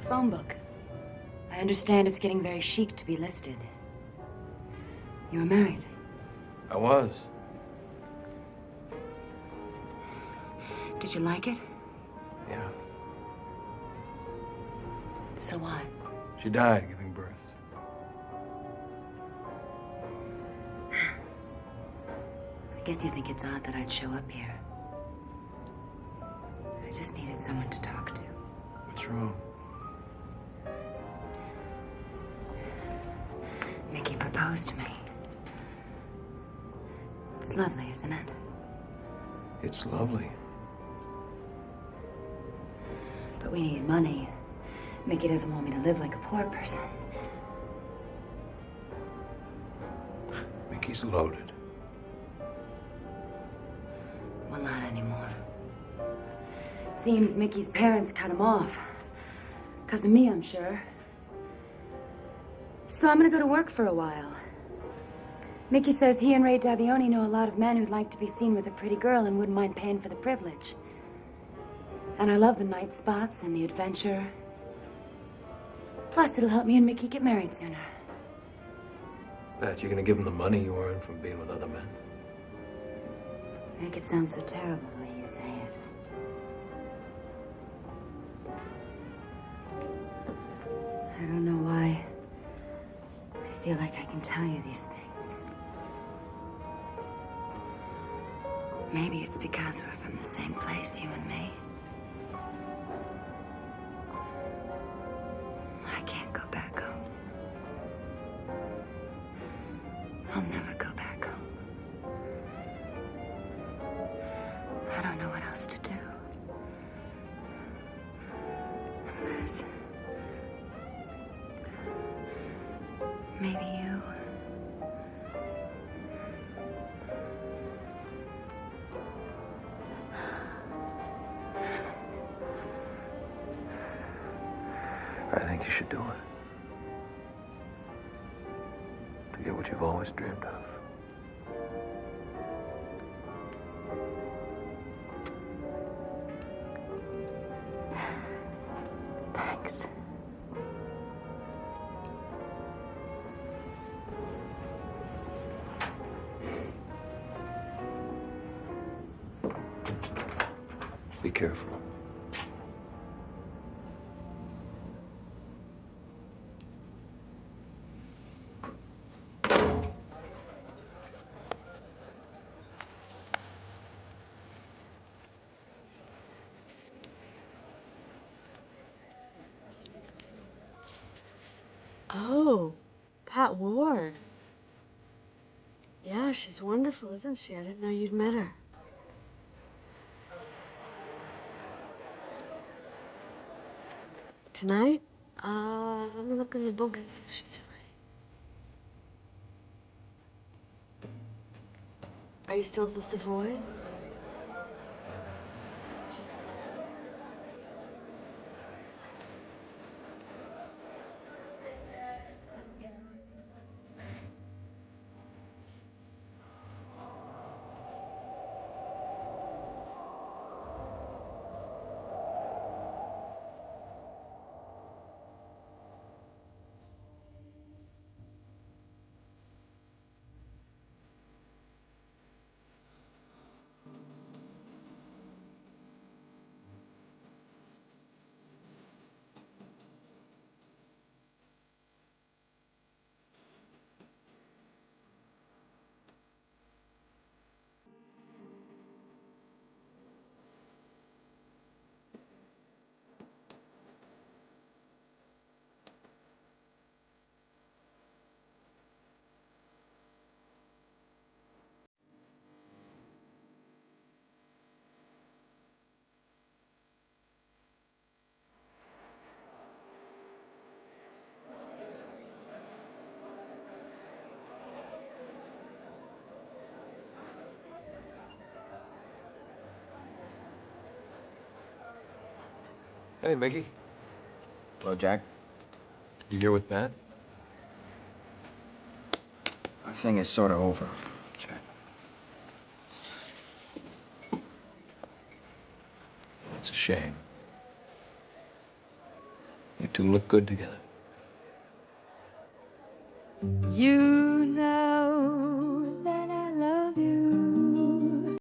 S20: Phone book. I understand it's getting very chic to be listed. You were married.
S1: I was.
S20: Did you like it?
S1: Yeah.
S20: So what?
S1: She died giving birth.
S20: I guess you think it's odd that I'd show up here. I just needed someone to talk to.
S1: What's wrong?
S20: Mickey proposed to me. It's lovely, isn't it?
S1: It's lovely.
S20: But we need money. Mickey doesn't want me to live like a poor person.
S1: Mickey's loaded.
S20: Well, not anymore. Seems Mickey's parents cut him off. 'Cause of me, I'm sure. So I'm gonna go to work for a while. Mickey says he and Ray Dabbione know a lot of men who'd like to be seen with a pretty girl and wouldn't mind paying for the privilege. And I love the night spots and the adventure. Plus, it'll help me and Mickey get married sooner.
S1: Pat, you're gonna give him the money you earn from being with other men?
S20: Make it sound so terrible the way you say it. I don't know why. I feel like I can tell you these things. Maybe it's because we're from the same place, you and me. I can't go back home. I'll never go back home. I don't know what else to do. Unless... maybe you...
S1: I think you should do it. To get what you've always dreamed of.
S20: Thanks.
S1: Be careful.
S7: Oh, Pat Ward. Yeah, she's wonderful, isn't she? I didn't know you'd met her. Tonight? Let me look in the book and see if she's free. Are you still at the Savoy?
S1: Hey, Mickey.
S5: Hello, Jack.
S1: You here with Pat?
S5: Our thing is sort of over, Jack.
S1: It's a shame. You two look good together.
S18: You know that I love you.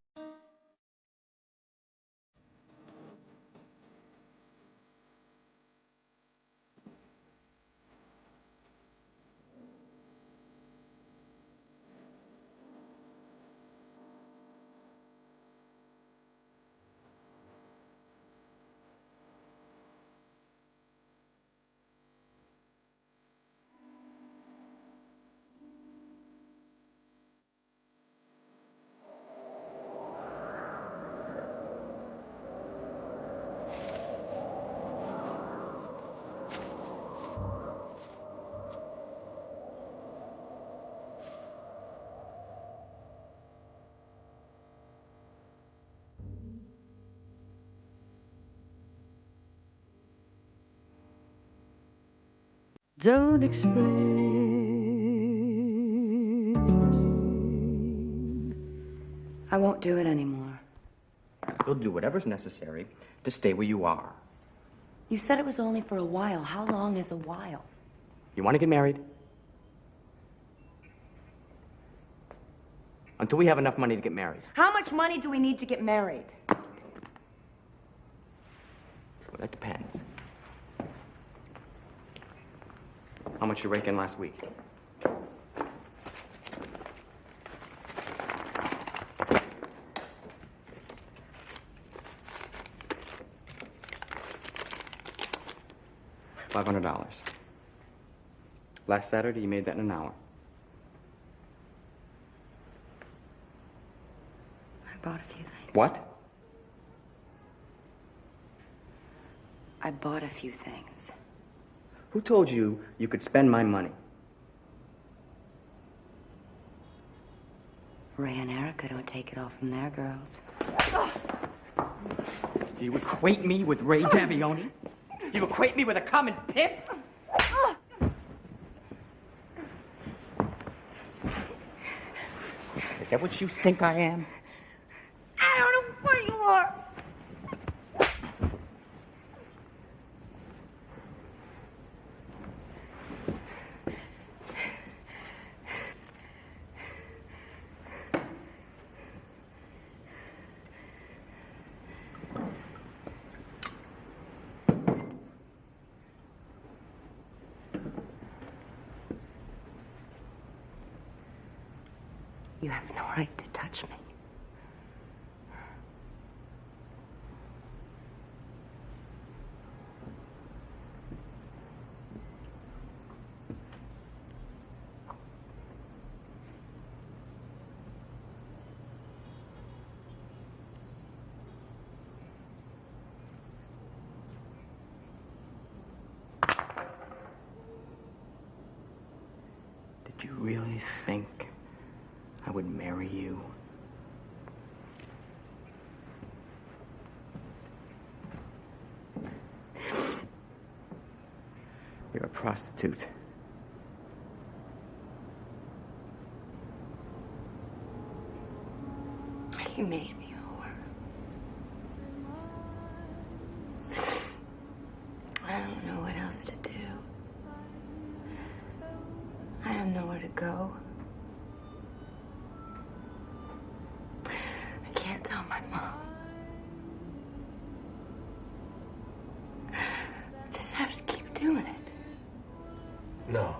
S18: Don't explain.
S13: I won't do it anymore. You'll do whatever's necessary to stay where you are. You said it was only for a while. How long is a while? You want to get married? Until we have enough money to get married. How much money do we need to get married? Well, that depends. How much you rake in last week? $500. Last Saturday, you made that in an hour. I bought a few things. What? I bought a few things. Who told you you could spend my money? Ray and Erica don't take it all from their girls. Do you equate me with Ray Davioni? You equate me with a common pimp? Is that what you think I am? I don't know what you are. You have no right to touch me. Did you really think I would marry you? You're a prostitute. You made me a whore. I don't know what else to do. I have nowhere to go. I can't tell my mom. I just have to keep doing it.
S1: No.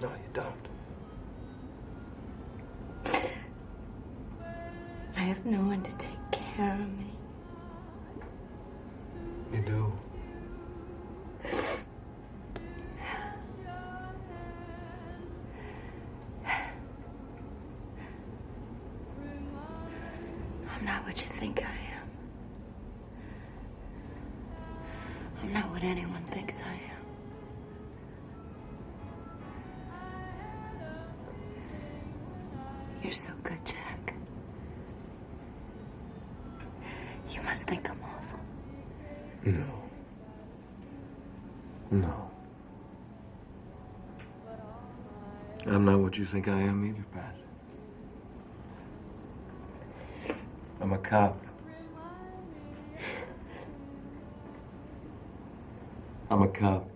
S1: No, you don't.
S13: I have no one to take care of me.
S1: You do.
S13: I'm not what you think I am. I'm not what anyone thinks I am. You're so good, Jack. You must think I'm awful.
S1: No. No. I'm not what you think I am either, Pat. I'm a cop. I'm a cop.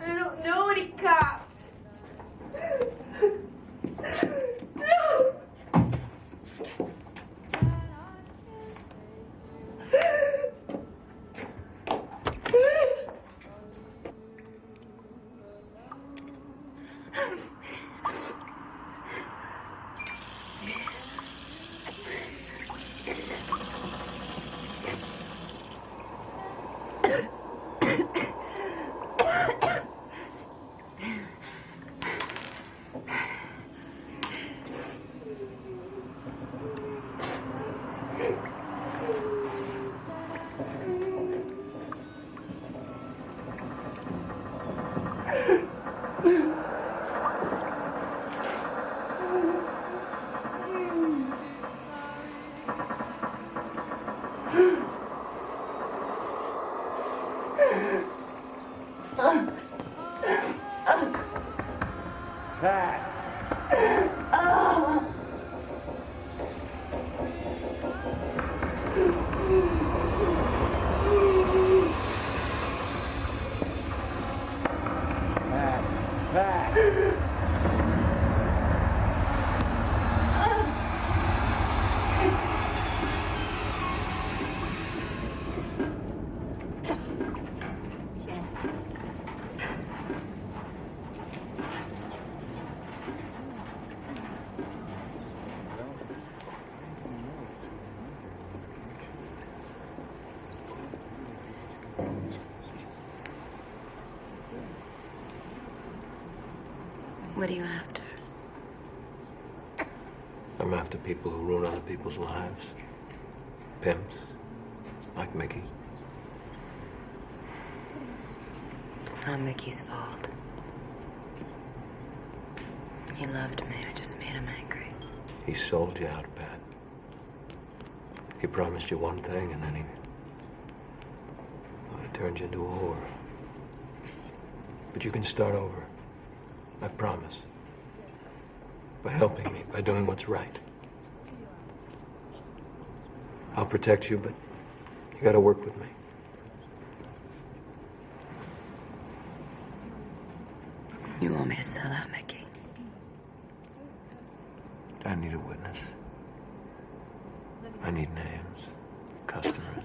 S15: I don't know any cops.
S7: What are you after?
S1: I'm after people who ruin other people's lives. Pimps, like Mickey.
S20: It's not Mickey's fault. He loved me. I just made him angry.
S1: He sold you out, Pat. He promised you one thing, and then he turned you into a whore. But you can start over. I promise. By helping me, by doing what's right. I'll protect you, but you gotta work with me.
S20: You want me to sell out, Mickey?
S1: I need a witness. I need names, customers.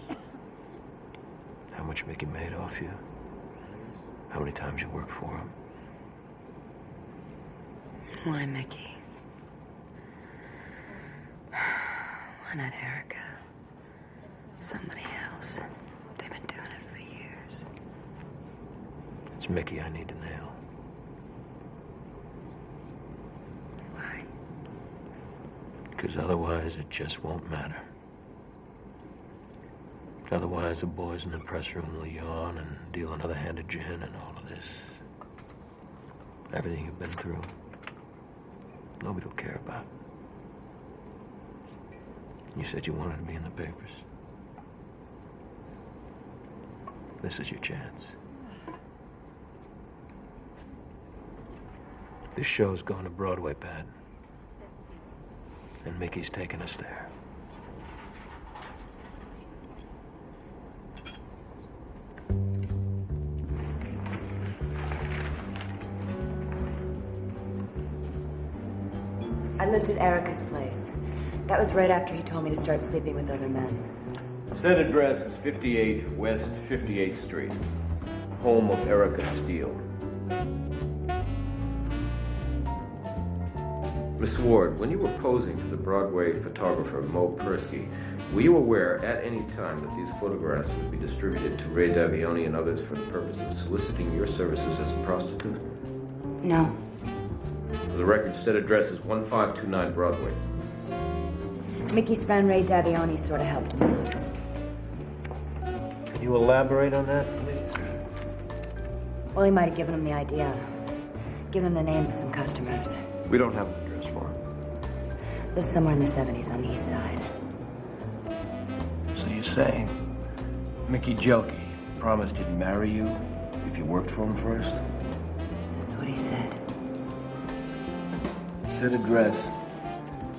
S1: How much Mickey made off you. How many times you worked for him.
S20: Why Mickey? Why not Erica? Somebody else. They've been doing it for years.
S1: It's Mickey I need to nail.
S20: Why?
S1: Because otherwise it just won't matter. Otherwise the boys in the press room will yawn and deal another hand of gin and all of this. Everything you've been through. Nobody will care about. You said you wanted to be in the papers. This is your chance. This show's going to Broadway, Pat. And Mickey's taking us there.
S20: I lived at Erica's place. That was right after he told me to start sleeping with other men.
S11: Said address is 58 West 58th Street, home of Erica Steele. Miss Ward, when you were posing for the Broadway photographer Mo Persky, were you aware at any time that these photographs would be distributed to Ray Davioni and others for the purpose of soliciting your services as a prostitute?
S20: No.
S11: For the record, said address is 1529 Broadway.
S20: Mickey's friend Ray Davioni sort of helped him out.
S1: Can you elaborate on that, please?
S20: Well, he might have given him the idea. Given him the names of some customers.
S1: We don't have an address for him.
S20: Lived somewhere in the 70s on the east side.
S1: So you're saying Mickey Jelke promised he'd marry you if you worked for him first?
S11: said address.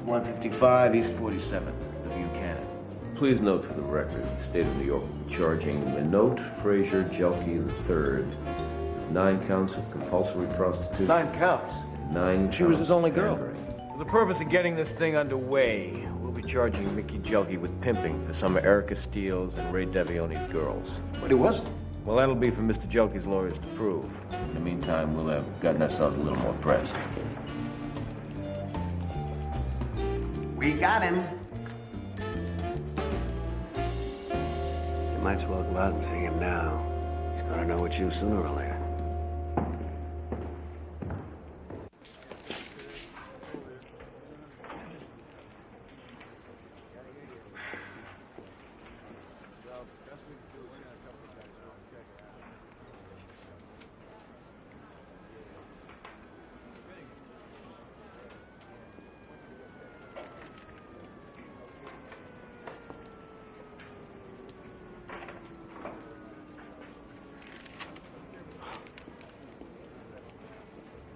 S11: 155 East 47th, the Buchanan.
S4: Please note for the record, the state of New York will be charging Minot Fraser Jelke III with 9 counts of compulsory prostitution.
S1: 9 counts?
S4: And 9
S1: She was
S4: counts
S1: his only
S4: of
S1: girl.
S4: pandering.
S1: For the purpose of getting this thing underway, we'll be charging Mickey Jelke with pimping for some of Erica Steele's and Ray Davione's girls.
S11: But he wasn't.
S1: Well, that'll be for Mr. Jelke's lawyers to prove.
S11: In the meantime, we'll have gotten ourselves a little more press.
S16: We got him.
S12: You might as well go out and see him now. He's gonna know it's you sooner or later.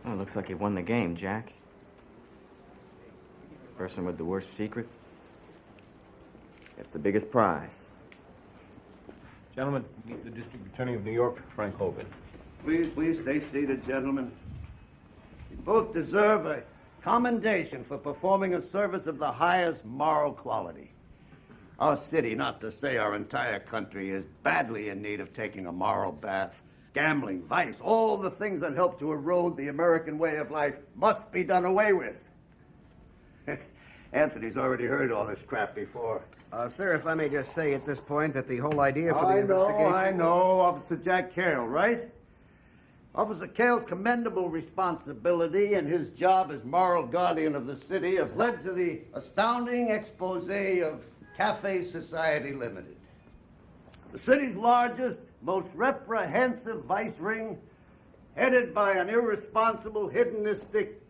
S5: Oh, looks like you won the game, Jack. Person with the worst secret gets the biggest prize.
S1: Gentlemen, meet the District Attorney of New York, Frank Hogan.
S16: Please stay seated, gentlemen. You both deserve a commendation for performing a service of the highest moral quality. Our city, not to say our entire country, is badly in need of taking a moral bath. Gambling, vice, all the things that help to erode the American way of life must be done away with. Anthony's already heard all this crap before.
S12: Sir, if I may just say at this point that the whole idea for the investigation...
S16: I know. Officer Jack Carroll, right? Officer Carroll's commendable responsibility and his job as moral guardian of the city have led to the astounding expose of Cafe Society Limited. The city's largest, most reprehensive vice ring, headed by an irresponsible, hedonistic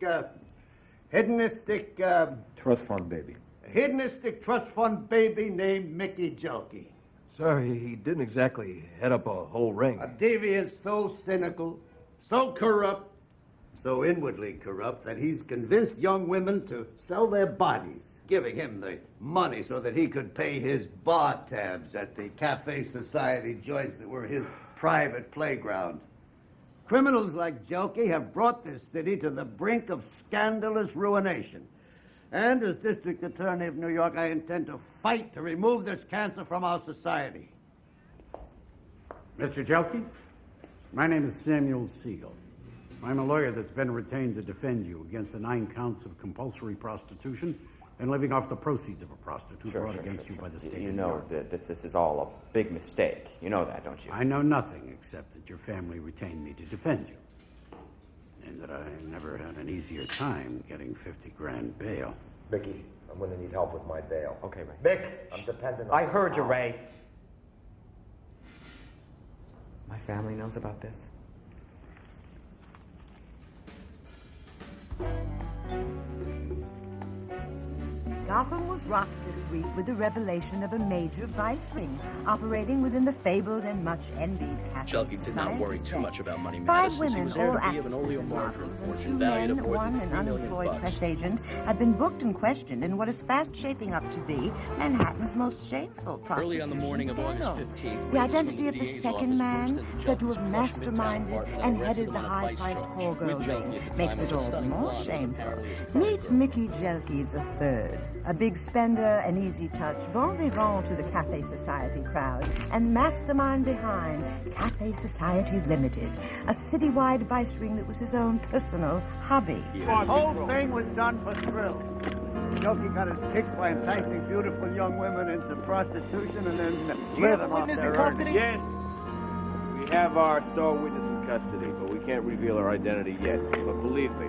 S1: Trust fund baby.
S16: hedonistic trust fund baby named Mickey Jelke.
S1: Sir, he didn't exactly head up a whole ring.
S16: A deviant so cynical, so corrupt, so inwardly corrupt that he's convinced young women to sell their bodies, giving him the money so that he could pay his bar tabs at the Cafe Society joints that were his private playground. Criminals like Jelke have brought this city to the brink of scandalous ruination. And as District Attorney of New York, I intend to fight to remove this cancer from our society.
S17: Mr. Jelke, my name is Samuel Siegel. I'm a lawyer that's been retained to defend you against the 9 counts of compulsory prostitution and living off the proceeds of a prostitute brought against you by the state
S5: You
S17: of New
S5: know
S17: York.
S5: that this is all a big mistake. You know that, don't you?
S17: I know nothing except that your family retained me to defend you. And that I never had an easier time getting 50 grand bail.
S3: Mickey, I'm gonna need help with my bail.
S5: Okay, Ray.
S3: Mick, I'm dependent on
S5: I heard you, Ray. My family knows about this.
S24: Gotham was rocked this week with the revelation of a major vice ring operating within the fabled and much envied Cafe
S10: Jelke did not
S24: Society
S10: worry too much about money
S24: 5
S10: matters since he
S24: women,
S10: was heir
S24: all
S10: to be of
S24: actresses
S10: an
S24: and
S10: oleomargarine
S24: models, and
S10: fortune
S24: 2
S10: valued
S24: men,
S10: at more
S24: one
S10: than
S24: an
S10: $3 million
S24: unemployed
S10: bucks.
S24: press agent, have been booked and questioned in what is fast shaping up to be Manhattan's most shameful prostitution
S10: Early on the morning of August
S24: scandal.
S10: 15th,
S24: The identity of the
S10: DA's
S24: second
S10: office
S24: man,
S10: burst into
S24: said to have
S10: Jelke's plush Midtown
S24: masterminded
S10: apartment
S24: and
S10: arrested
S24: headed
S10: him
S24: the
S10: on a vice
S24: high-priced
S10: charge.
S24: call girl
S10: With Jelke
S24: ring,
S10: at the
S24: makes
S10: time
S24: it
S10: was a
S24: all the
S10: stunning
S24: more
S10: blonde,
S24: shameful.
S10: apparently as a
S24: Meet
S10: cover
S24: Mickey Jelke III, a big spender, an easy touch, bon vivant to the Cafe Society crowd, and mastermind behind Cafe Society Limited, a citywide vice ring that was his own personal hobby.
S16: This whole thing was done for thrill. Jelke got his kicks by enticing beautiful young women into prostitution and then living off their earnings.
S19: Yes. We have our star witness in custody, but we can't reveal her identity yet. But believe me,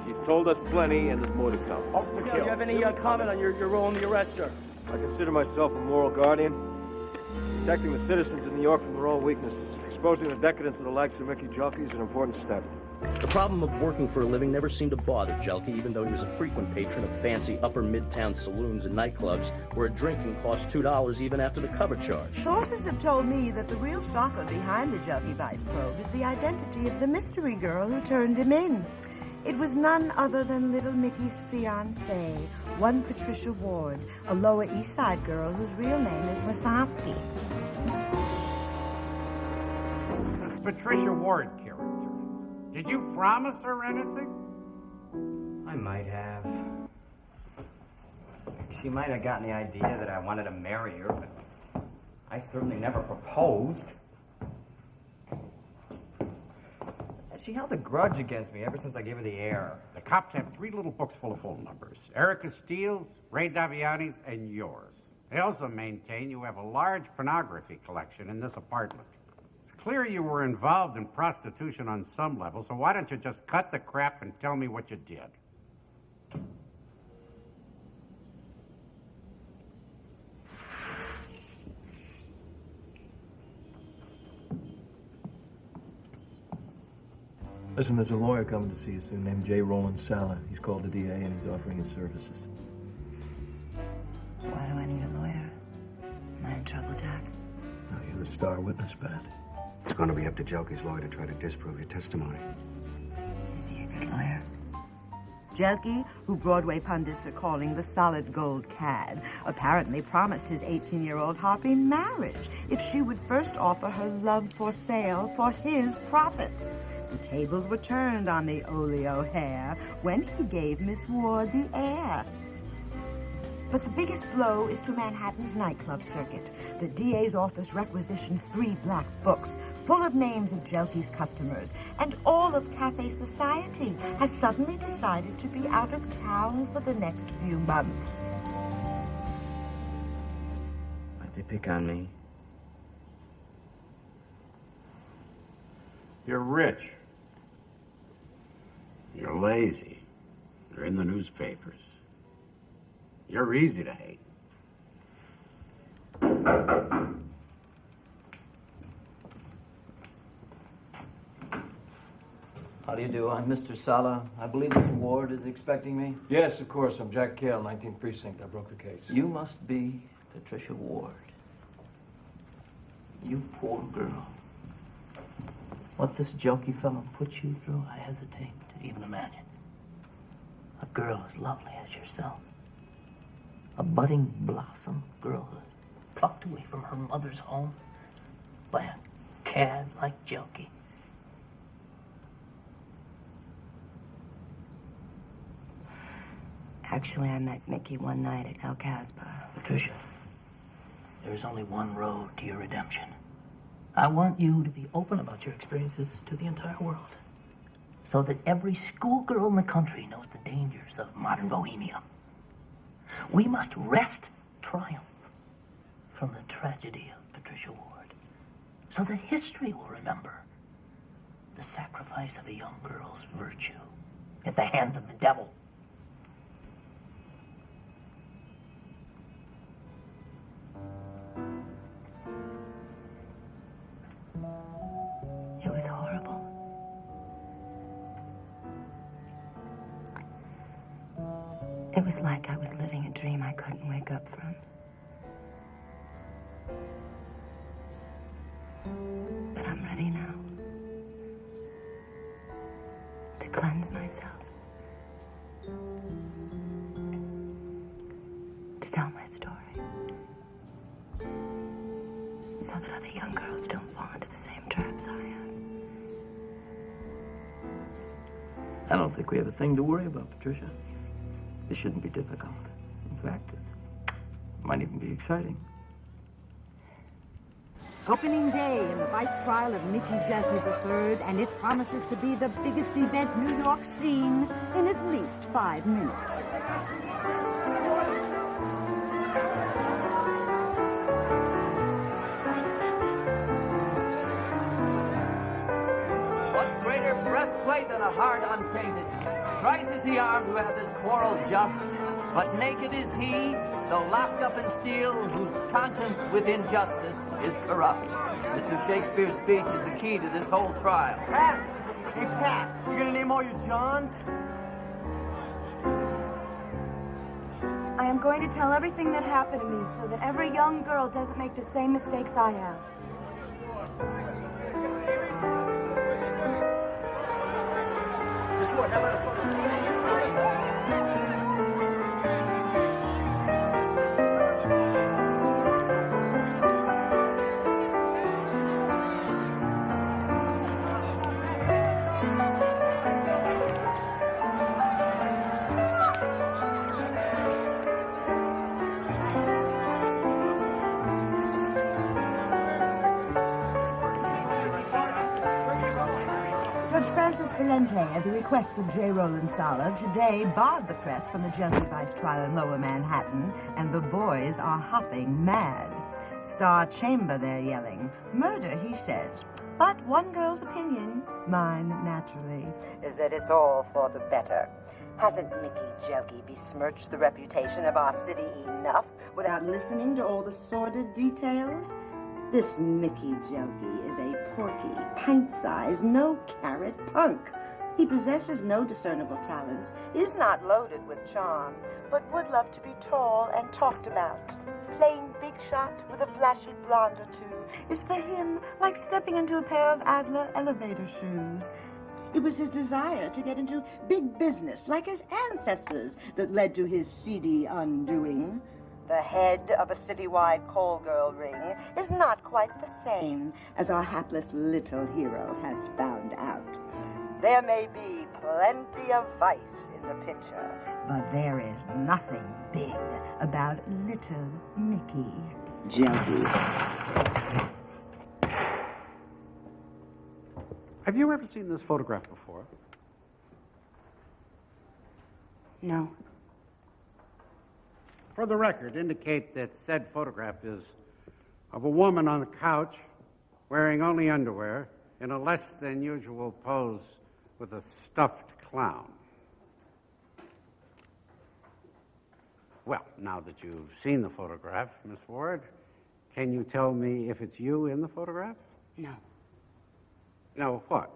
S19: she's told us plenty, and there's more to come. Officer
S25: Do you have any comment on your role in the arrest, sir?
S19: I consider myself a moral guardian. Protecting the citizens of New York from their own weaknesses. Exposing the decadence of the likes of Mickey Jelke is an important step.
S10: The problem of working for a living never seemed to bother Jelke, even though he was a frequent patron of fancy upper midtown saloons and nightclubs where a drinking cost $2 even after the cover charge.
S24: Sources have told me that the real shocker behind the Jelke Vice probe is the identity of the mystery girl who turned him in. It was none other than little Mickey's fiancée, one Patricia Ward, a Lower East Side girl whose real name is Wasansky.
S17: This Patricia Ward character, did you promise her anything?
S2: I might have. She might have gotten the idea that I wanted to marry her, but I certainly never proposed. She held a grudge against me ever since I gave her the air.
S17: The cops have 3 little books full of phone numbers. Erica Steele's, Ray Daviani's, and yours. They also maintain you have a large pornography collection in this apartment. It's clear you were involved in prostitution on some level, so why don't you just cut the crap and tell me what you did?
S1: Listen, there's a lawyer coming to see you soon named J. Roland Sala. He's called the DA and he's offering his services.
S9: Why do I need a lawyer? Am I in trouble, Jack?
S1: No, you're the star witness, Pat.
S12: It's going to be up to Jelke's lawyer to try to disprove your testimony.
S9: Is he a good lawyer?
S24: Jelke, who Broadway pundits are calling the solid gold cad, apparently promised his 18-year-old harpy marriage if she would first offer her love for sale for his profit. The tables were turned on the Oleo hair when he gave Miss Ward the air. But the biggest blow is to Manhattan's nightclub circuit. The DA's office requisitioned 3 black books full of names of Jelke's customers, and all of Cafe Society has suddenly decided to be out of town for the next few months.
S2: Why'd they pick on me?
S17: You're rich. You're lazy. You're in the newspapers. You're easy to hate.
S8: How do you do? I'm Mr. Sala. I believe Miss Ward is expecting me.
S1: Yes, of course. I'm Jack Cale, 19th Precinct. I broke the case.
S8: You must be Patricia Ward. You poor girl. What this Jelke fellow put you through, I hesitate to even imagine. A girl as lovely as yourself. A budding blossom of girlhood, plucked away from her mother's home by a cad like Jelke.
S9: Actually, I met Mickey one night at El Casbah.
S8: Patricia, there's only one road to your redemption. I want you to be open about your experiences to the entire world, so that every schoolgirl in the country knows the dangers of modern bohemia. We must wrest triumph from the tragedy of Patricia Ward, so that history will remember the sacrifice of a young girl's virtue at the hands of the devil.
S9: It was horrible. It was like I was living a dream I couldn't wake up from. But I'm ready now to cleanse myself, to tell my story, so that other young girls don't fall into the same traps I have.
S8: I don't think we have a thing to worry about, Patricia. This shouldn't be difficult. In fact, it might even be exciting.
S24: Opening day in the vice trial of Mickey Jelke III, and it promises to be the biggest event New York's seen in at least 5 minutes.
S8: What greater breastplate than a heart untainted? Thrice is he armed who hath his quarrel just, but naked is he, though locked up in steel, whose conscience with injustice is corrupt. Mr. Shakespeare's speech is the key to this whole trial.
S2: Pat! Hey, Pat, you gonna name all your Johns?
S20: I am going to tell everything that happened to me so that every young girl doesn't make the same mistakes I have.
S10: Miss Ward, how about a photo?
S24: Judge Francis Valente, at the request of J. Roland Sala, today barred the press from the Jelke Vice trial in Lower Manhattan, and the boys are hopping mad. Star Chamber, they're yelling. Murder, he says. But one girl's opinion, mine naturally, is that it's all for the better. Hasn't Mickey Jelke besmirched the reputation of our city enough without listening to all the sordid details? This Mickey Jelke is a porky, pint-sized, no-carrot punk. He possesses no discernible talents, is not loaded with charm, but would love to be tall and talked about. Playing big shot with a flashy blonde or two is for him like stepping into a pair of Adler elevator shoes. It was his desire to get into big business, like his ancestors, that led to his seedy undoing. The head of a citywide call girl ring is not quite the same, as our hapless little hero has found out. There may be plenty of vice in the picture, but there is nothing big about little Mickey Jelke.
S17: Have you ever seen this photograph before?
S9: No.
S17: For the record, indicate that said photograph is of a woman on a couch wearing only underwear in a less than usual pose with a stuffed clown. Well, now that you've seen the photograph, Miss Ward, can you tell me if it's you in the photograph?
S9: No.
S17: No, what?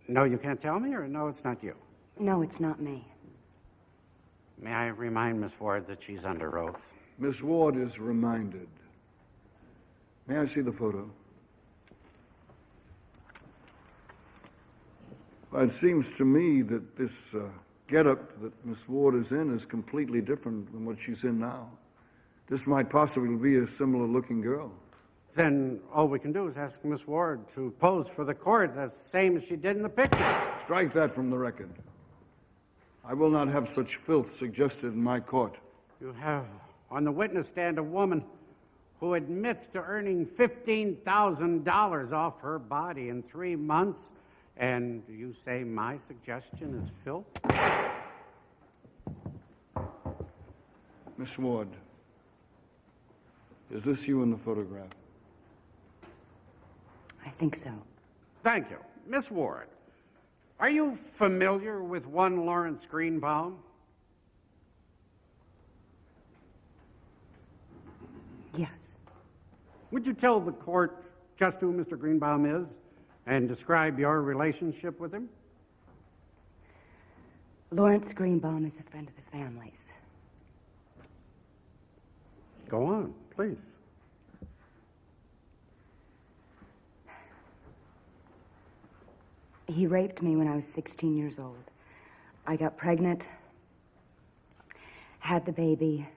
S17: No, you can't tell me, or no, it's not you?
S9: No, it's not me.
S17: May I remind Miss Ward that she's under oath?
S6: Miss Ward is reminded. May I see the photo? Well, it seems to me that this getup that Miss Ward is in is completely different than what she's in now. This might possibly be a similar-looking girl.
S17: Then all we can do is ask Miss Ward to pose for the court the same as she did in the picture.
S6: Strike that from the record. I will not have such filth suggested in my court.
S17: You have on the witness stand a woman who admits to earning $15,000 off her body in 3 months, and you say my suggestion is filth?
S6: Miss Ward, is this you in the photograph?
S9: I think so.
S17: Thank you. Miss Ward, are you familiar with one Lawrence Greenbaum?
S9: Yes.
S17: Would you tell the court just who Mr. Greenbaum is and describe your relationship with him?
S9: Lawrence Greenbaum is a friend of the family's.
S17: Go on, please.
S9: He raped me when I was 16 years old. I got pregnant, had the baby,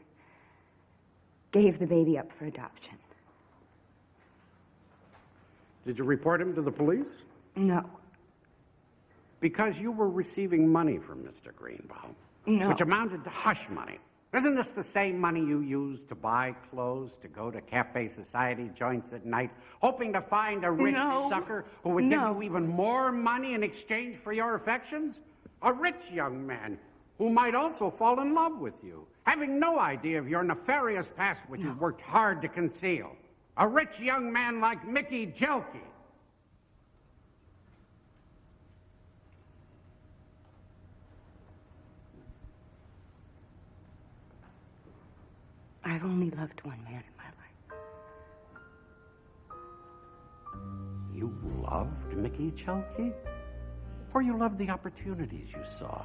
S9: gave the baby up for adoption.
S17: Did you report him to the police?
S9: No.
S17: Because you were receiving money from Mr. Greenbaum.
S9: No.
S17: Which amounted to hush money. Isn't this the same money you used to buy clothes, to go to cafe society joints at night, hoping to find a rich sucker who would give you even more money in exchange for your affections? A rich young man who might also fall in love with you, having no idea of your nefarious past which you've worked hard to conceal. A rich young man like Mickey Jelke.
S9: I've only loved one man in my life.
S17: You loved Mickey Jelke? Or you loved the opportunities you saw?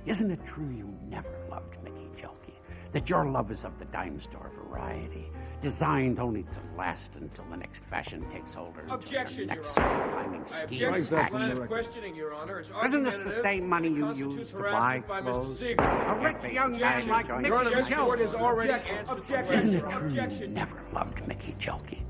S17: Isn't it true you never loved Mickey Jelke? That your love is of the dime store variety, designed only to last until the next fashion takes hold or
S14: Objection,
S17: until the next
S14: Your Honor.
S17: climbing
S14: I
S17: scheme.
S14: object to this line of questioning, Your Honor. It's
S17: Isn't this the
S14: argumentative
S17: same money you
S14: constitutes
S17: used to
S14: harassment
S17: buy
S14: by Mr.
S17: clothes?
S14: Siegel.
S17: A rich young man like Mickey
S14: Your Honor, Mr. Ward has
S17: Jelke.
S14: already answered the question.
S17: Isn't it true you never loved Mickey Jelke?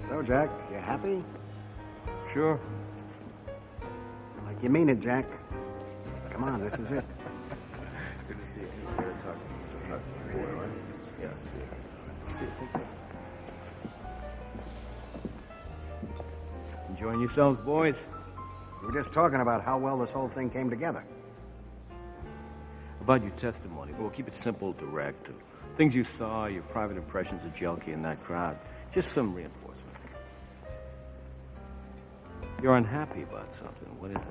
S12: So, Jack, you happy?
S1: Sure.
S12: Like you mean it, Jack. Come on, this is it.
S4: Good to see you. Here to talk to you. Boyle, yeah.
S12: Enjoying yourselves, boys? We were just talking about how well this whole thing came together.
S11: About your testimony, we'll keep it simple, direct. Things you saw, your private impressions of Jelke and that crowd. Just some reinforcement. You're unhappy about something. What is it?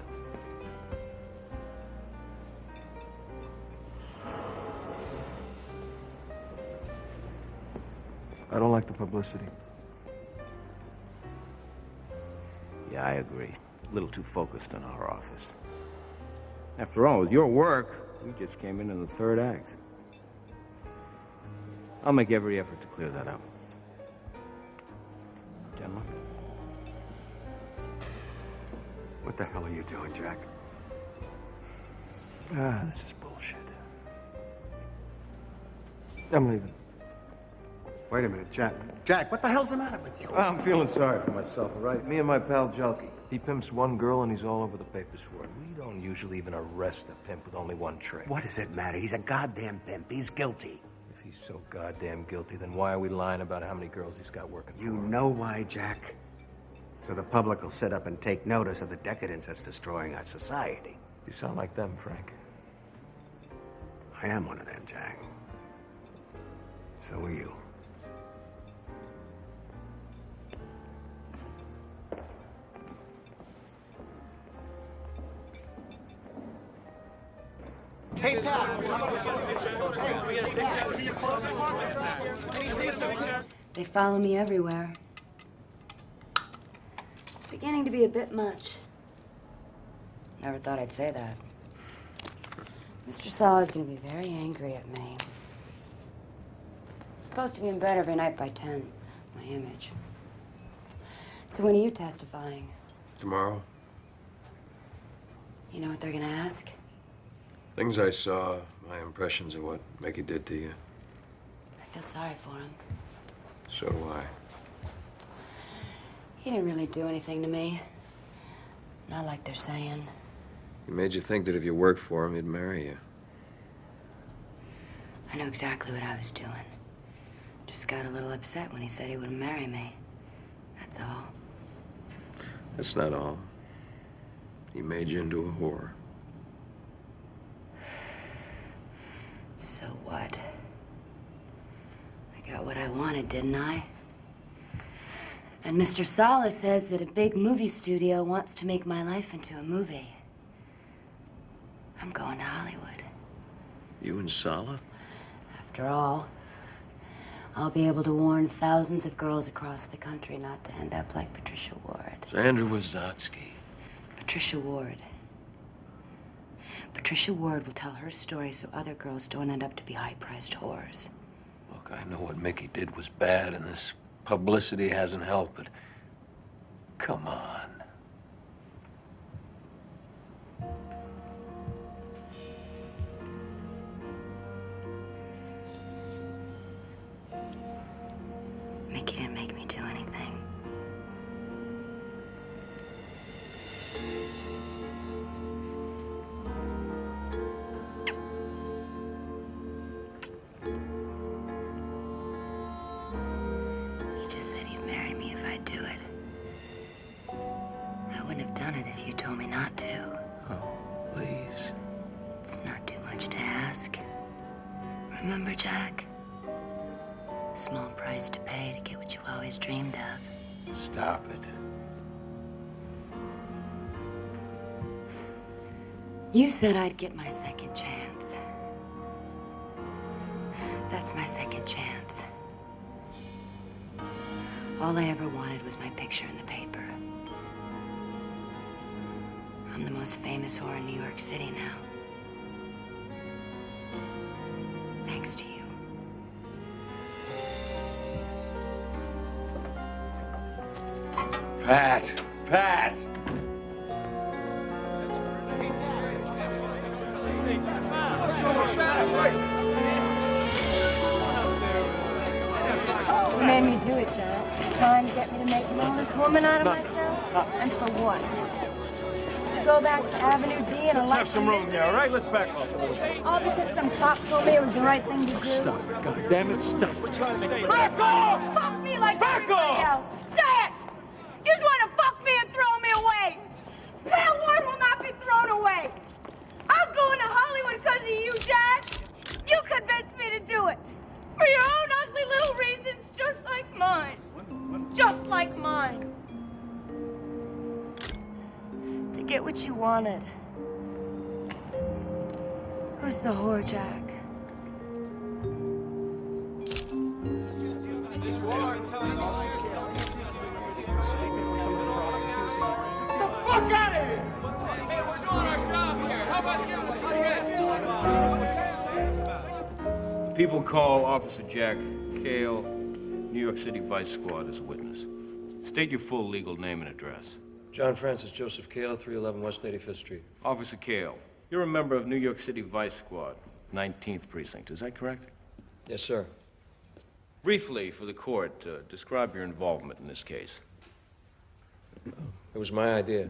S1: I don't like the publicity.
S11: Yeah, I agree. A little too focused on our office. After all, with your work, we just came in the third act. I'll make every effort to clear that up. Gentlemen?
S12: What the hell are you doing, Jack?
S1: This is bullshit. I'm leaving.
S12: Wait a minute, Jack. Jack, what the hell's the matter with you?
S1: I'm feeling sorry for myself, all right? Me and my pal Jelke. He pimps one girl and he's all over the papers for it. We don't usually even arrest a pimp with only one trick.
S12: What does it matter? He's a goddamn pimp. He's guilty.
S1: If he's so goddamn guilty, then why are we lying about how many girls he's got working for
S12: You
S1: him?
S12: know why, Jack? So the public will sit up and take notice of the decadence that's destroying our society.
S1: You sound like them, Frank.
S12: I am one of them, Jack. So are you.
S18: Hey,
S9: They follow me everywhere. It's beginning to be a bit much. Never thought I'd say that. Mr. Saul is going to be very angry at me. I'm supposed to be in bed every night by 10. My image. So when are you testifying?
S1: Tomorrow?
S9: You know what they're going to ask?
S1: Things I saw, my impressions of what Mickey did to you.
S9: I feel sorry for him.
S1: So do I.
S9: He didn't really do anything to me. Not like they're saying.
S1: He made you think that if you worked for him, he'd marry you.
S9: I knew exactly what I was doing. Just got a little upset when he said he wouldn't marry me. That's all.
S1: That's not all. He made you into a whore.
S9: So what? I got what I wanted, didn't I? And Mr. Sala says that a big movie studio wants to make my life into a movie. I'm going to Hollywood.
S1: You and Sala?
S9: After all, I'll be able to warn thousands of girls across the country not to end up like Patricia Ward.
S1: Sandra Wazotsky.
S9: Patricia Ward. Patricia Ward will tell her story so other girls don't end up to be high-priced whores.
S1: Look, I know what Mickey did was bad, and this publicity hasn't helped, but come on.
S9: Mickey didn't make me do anything. He just said he'd marry me if I'd do it. I wouldn't have done it if you told me not to.
S1: Oh, please.
S9: It's not too much to ask. Remember, Jack? Small price to pay to get what you always dreamed of.
S1: Stop it.
S9: You said I'd get my second chance. That's my second chance. All I ever wanted was my picture in the paper. I'm the most famous whore in New York City now. Thanks to you.
S11: Pat! Pat!
S20: You made me do it, Jack. Trying to get me to make an honest woman out of myself? And for what? To go back to Avenue D and
S19: Let's have some room there, all right? Let's back off a little bit.
S20: All because some cop told me it was the right thing to do?
S19: Stop it, God damn it, stop it.
S20: Back off! Fuck me like everybody else! Say it! You just want to fuck me and throw me away! Pale Ward will not be thrown away! I'm going to Hollywood because of you, Jack! You convinced me to do it! For your own ugly little reasons, just like mine. Just like mine. To get what you wanted. Who's the whore, Jack?
S14: Fuck out of here! Hey, we're doing our job here. How about you?
S4: People call Officer Jack Cale, New York City Vice Squad, as a witness. State your full legal name and address.
S1: John Francis Joseph Cale, 311 West 85th Street.
S4: Officer Cale, you're a member of New York City Vice Squad, 19th Precinct. Is that correct?
S1: Yes, sir.
S4: Briefly, for the court, describe your involvement in this case.
S1: It was my idea.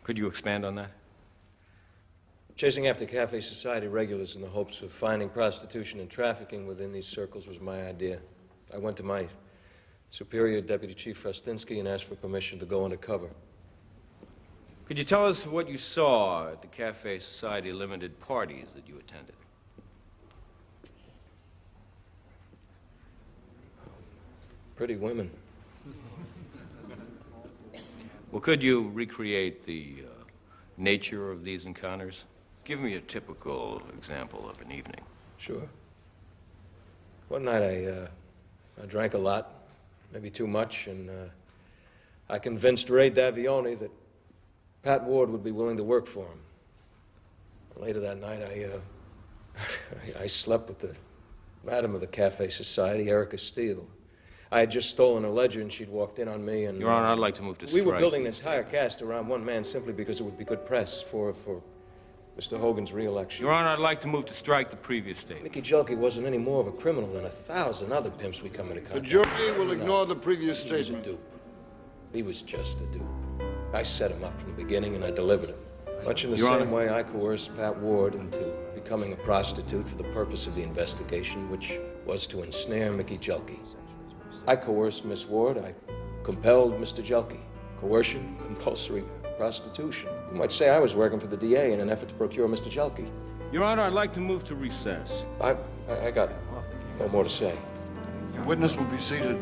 S4: Could you expand on that?
S1: Chasing after Cafe Society regulars in the hopes of finding prostitution and trafficking within these circles was my idea. I went to my superior, Deputy Chief Rostinsky, and asked for permission to go undercover.
S4: Could you tell us what you saw at the Cafe Society limited parties that you attended?
S1: Pretty women.
S4: Well, could you recreate the nature of these encounters? Give me a typical example of an evening.
S1: Sure. One night I drank a lot, maybe too much, and I convinced Ray Davioni that Pat Ward would be willing to work for him. Later that night, I slept with the madam of the Cafe Society, Erica Steele. I had just stolen her ledger, and she'd walked in on me, and...
S4: Your Honor, I'd like to move to strike.
S1: We were building an entire cast around one man simply because it would be good press for Mr. Hogan's re-election.
S4: Your Honor, I'd like to move to strike the previous statement.
S1: Mickey Jelke wasn't any more of a criminal than 1,000 other pimps we come into contact with.
S6: The jury will ignore the previous statement.
S1: He was a dupe. He was just a dupe. I set him up from the beginning, and I delivered him. Much in the same way I coerced Pat Ward into becoming a prostitute for the purpose of the investigation, which was to ensnare Mickey Jelke. I coerced Miss Ward. I compelled Mr. Jelke. Coercion, compulsory prostitution. You might say I was working for the DA in an effort to procure Mr. Jelke.
S4: Your Honor, I'd like to move to recess.
S1: I got no more to say.
S6: The witness will be seated.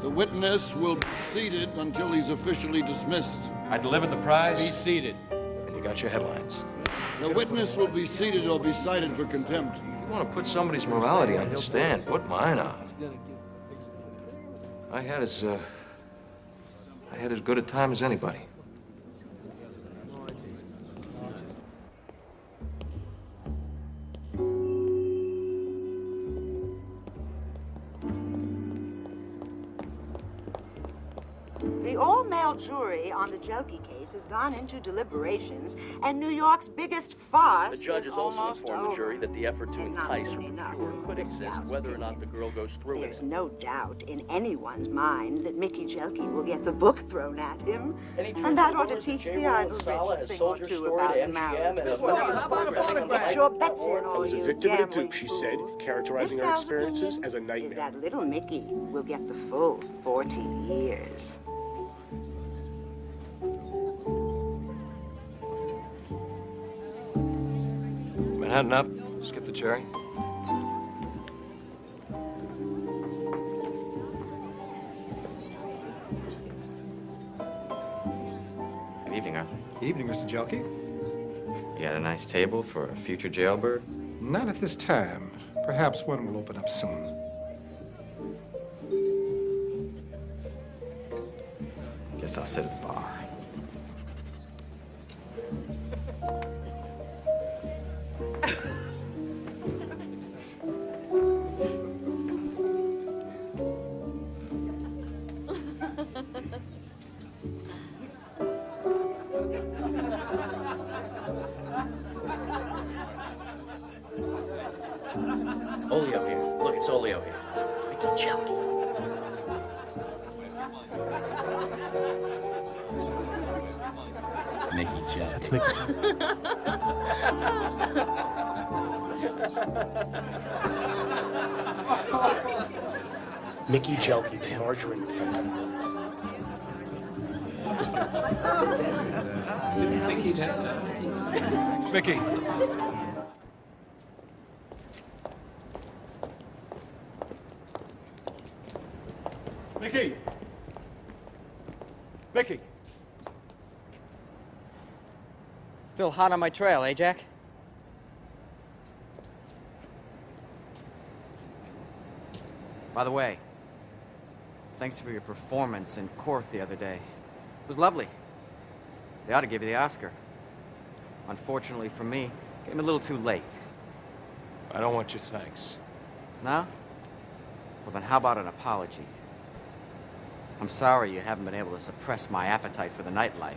S6: The witness will be seated until he's officially dismissed.
S1: I delivered the prize.
S4: Be seated.
S1: And you got your headlines.
S6: The witness will be seated or be cited for contempt.
S1: You want to put somebody's morality on the stand, put mine on. I had as good a time as anybody.
S24: The all-male jury on the Jelke case has gone into deliberations, and New York's biggest farce
S10: The judge
S24: is
S10: has also
S24: almost
S10: informed the
S24: over.
S10: jury that the effort to
S24: And not
S10: entice
S24: soon
S10: or
S24: enough.
S10: procure could
S24: This
S10: exist
S24: gal's
S10: whether or not the girl goes through
S24: There's
S10: with it.
S24: no doubt in anyone's mind that Mickey Jelke will get the book thrown at him,
S10: Any truth
S24: and that
S10: to
S24: ought to
S10: rumors
S24: teach
S10: J.
S24: the
S10: Roll
S24: idle
S10: Sala
S24: bitch a
S10: has
S24: thing
S10: sold
S24: or
S10: your
S24: two
S10: story
S24: about
S10: to
S24: the
S10: MGM
S24: marriage.
S10: and has
S24: Well,
S10: won
S24: how about a photograph?
S10: Put
S24: Your bets in,
S13: I
S24: all
S13: was a
S24: you
S13: victim of a dupe,
S24: gambling
S13: she said,
S24: fools.
S13: characterizing
S24: This
S13: her
S24: gal's
S13: experiences
S24: opinion
S13: as a
S24: is
S13: nightmare.
S24: that little Mickey will get the full 40 years.
S1: Manhattan up. Skip the cherry.
S5: Good evening, Arthur.
S18: Evening, Mr. Jelke.
S5: You got a nice table for a future jailbird?
S13: Not at this time. Perhaps one will open up soon.
S5: Guess I'll sit at the bar.
S10: Olio here. Look, it's Olio here. Mickey Jelke.
S11: Mickey Jelke.
S10: That's Mickey Mickey Jelke, the margarine pen.
S11: Didn't think he'd have time.
S13: Mickey.
S14: Mickey! Mickey!
S5: Still hot on my trail, eh, Jack? By the way, thanks for your performance in court the other day. It was lovely. They ought to give you the Oscar. Unfortunately for me, came a little too late.
S1: I don't want your thanks.
S5: No? Well, then how about an apology? I'm sorry you haven't been able to suppress my appetite for the nightlife.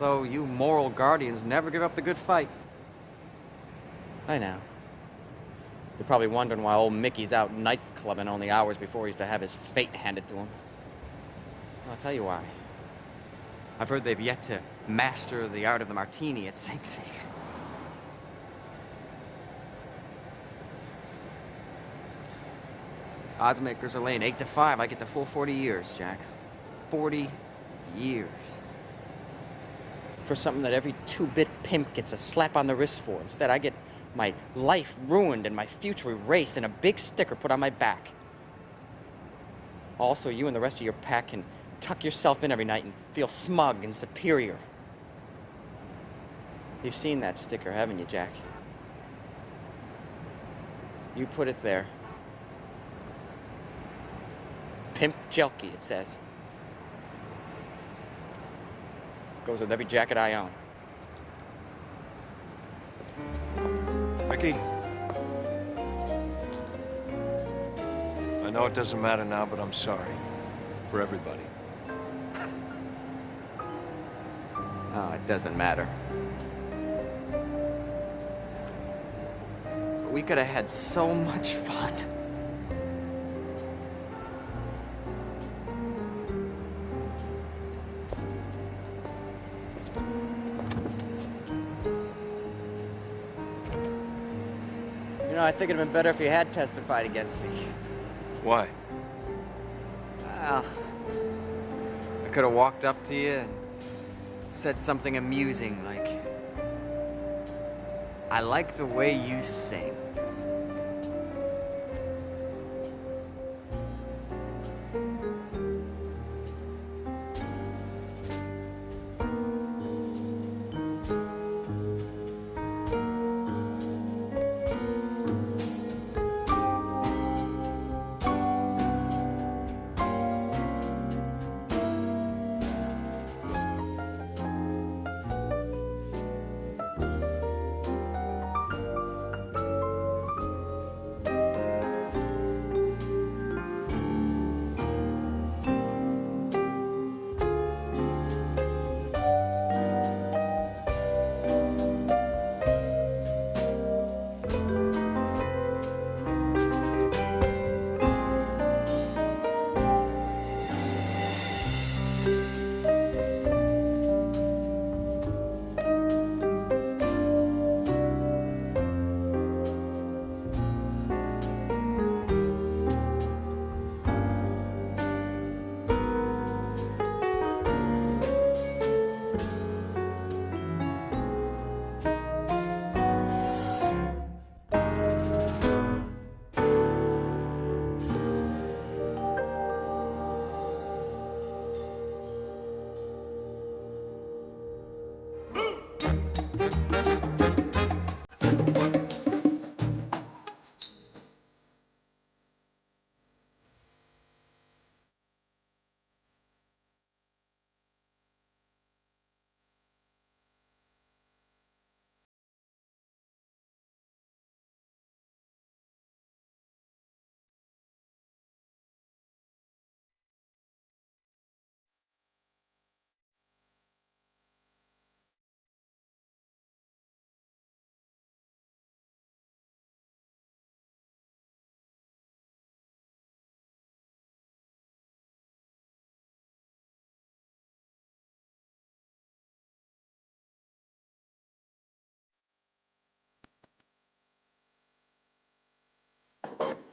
S5: Though you moral guardians never give up the good fight. I know. You're probably wondering why old Mickey's out nightclubbing only hours before he's to have his fate handed to him. Well, I'll tell you why. I've heard they've yet to master the art of the martini at Sing Sing. Odds makers are laying 8 to 5. I get the full 40 years, Jack. 40 years. For something that every two-bit pimp gets a slap on the wrist for. Instead, I get my life ruined and my future erased and a big sticker put on my back. Also, you and the rest of your pack can tuck yourself in every night and feel smug and superior. You've seen that sticker, haven't you, Jack? You put it there. Pimp Jelke, it says. Goes with every jacket I own.
S1: Mickey. I know it doesn't matter now, but I'm sorry. For everybody.
S5: Oh, it doesn't matter. We could have had so much fun. You know, I think it'd have been better if you had testified against me.
S1: Why?
S5: Well, I could have walked up to you and said something amusing like, I like the way you sing.
S1: Thank you.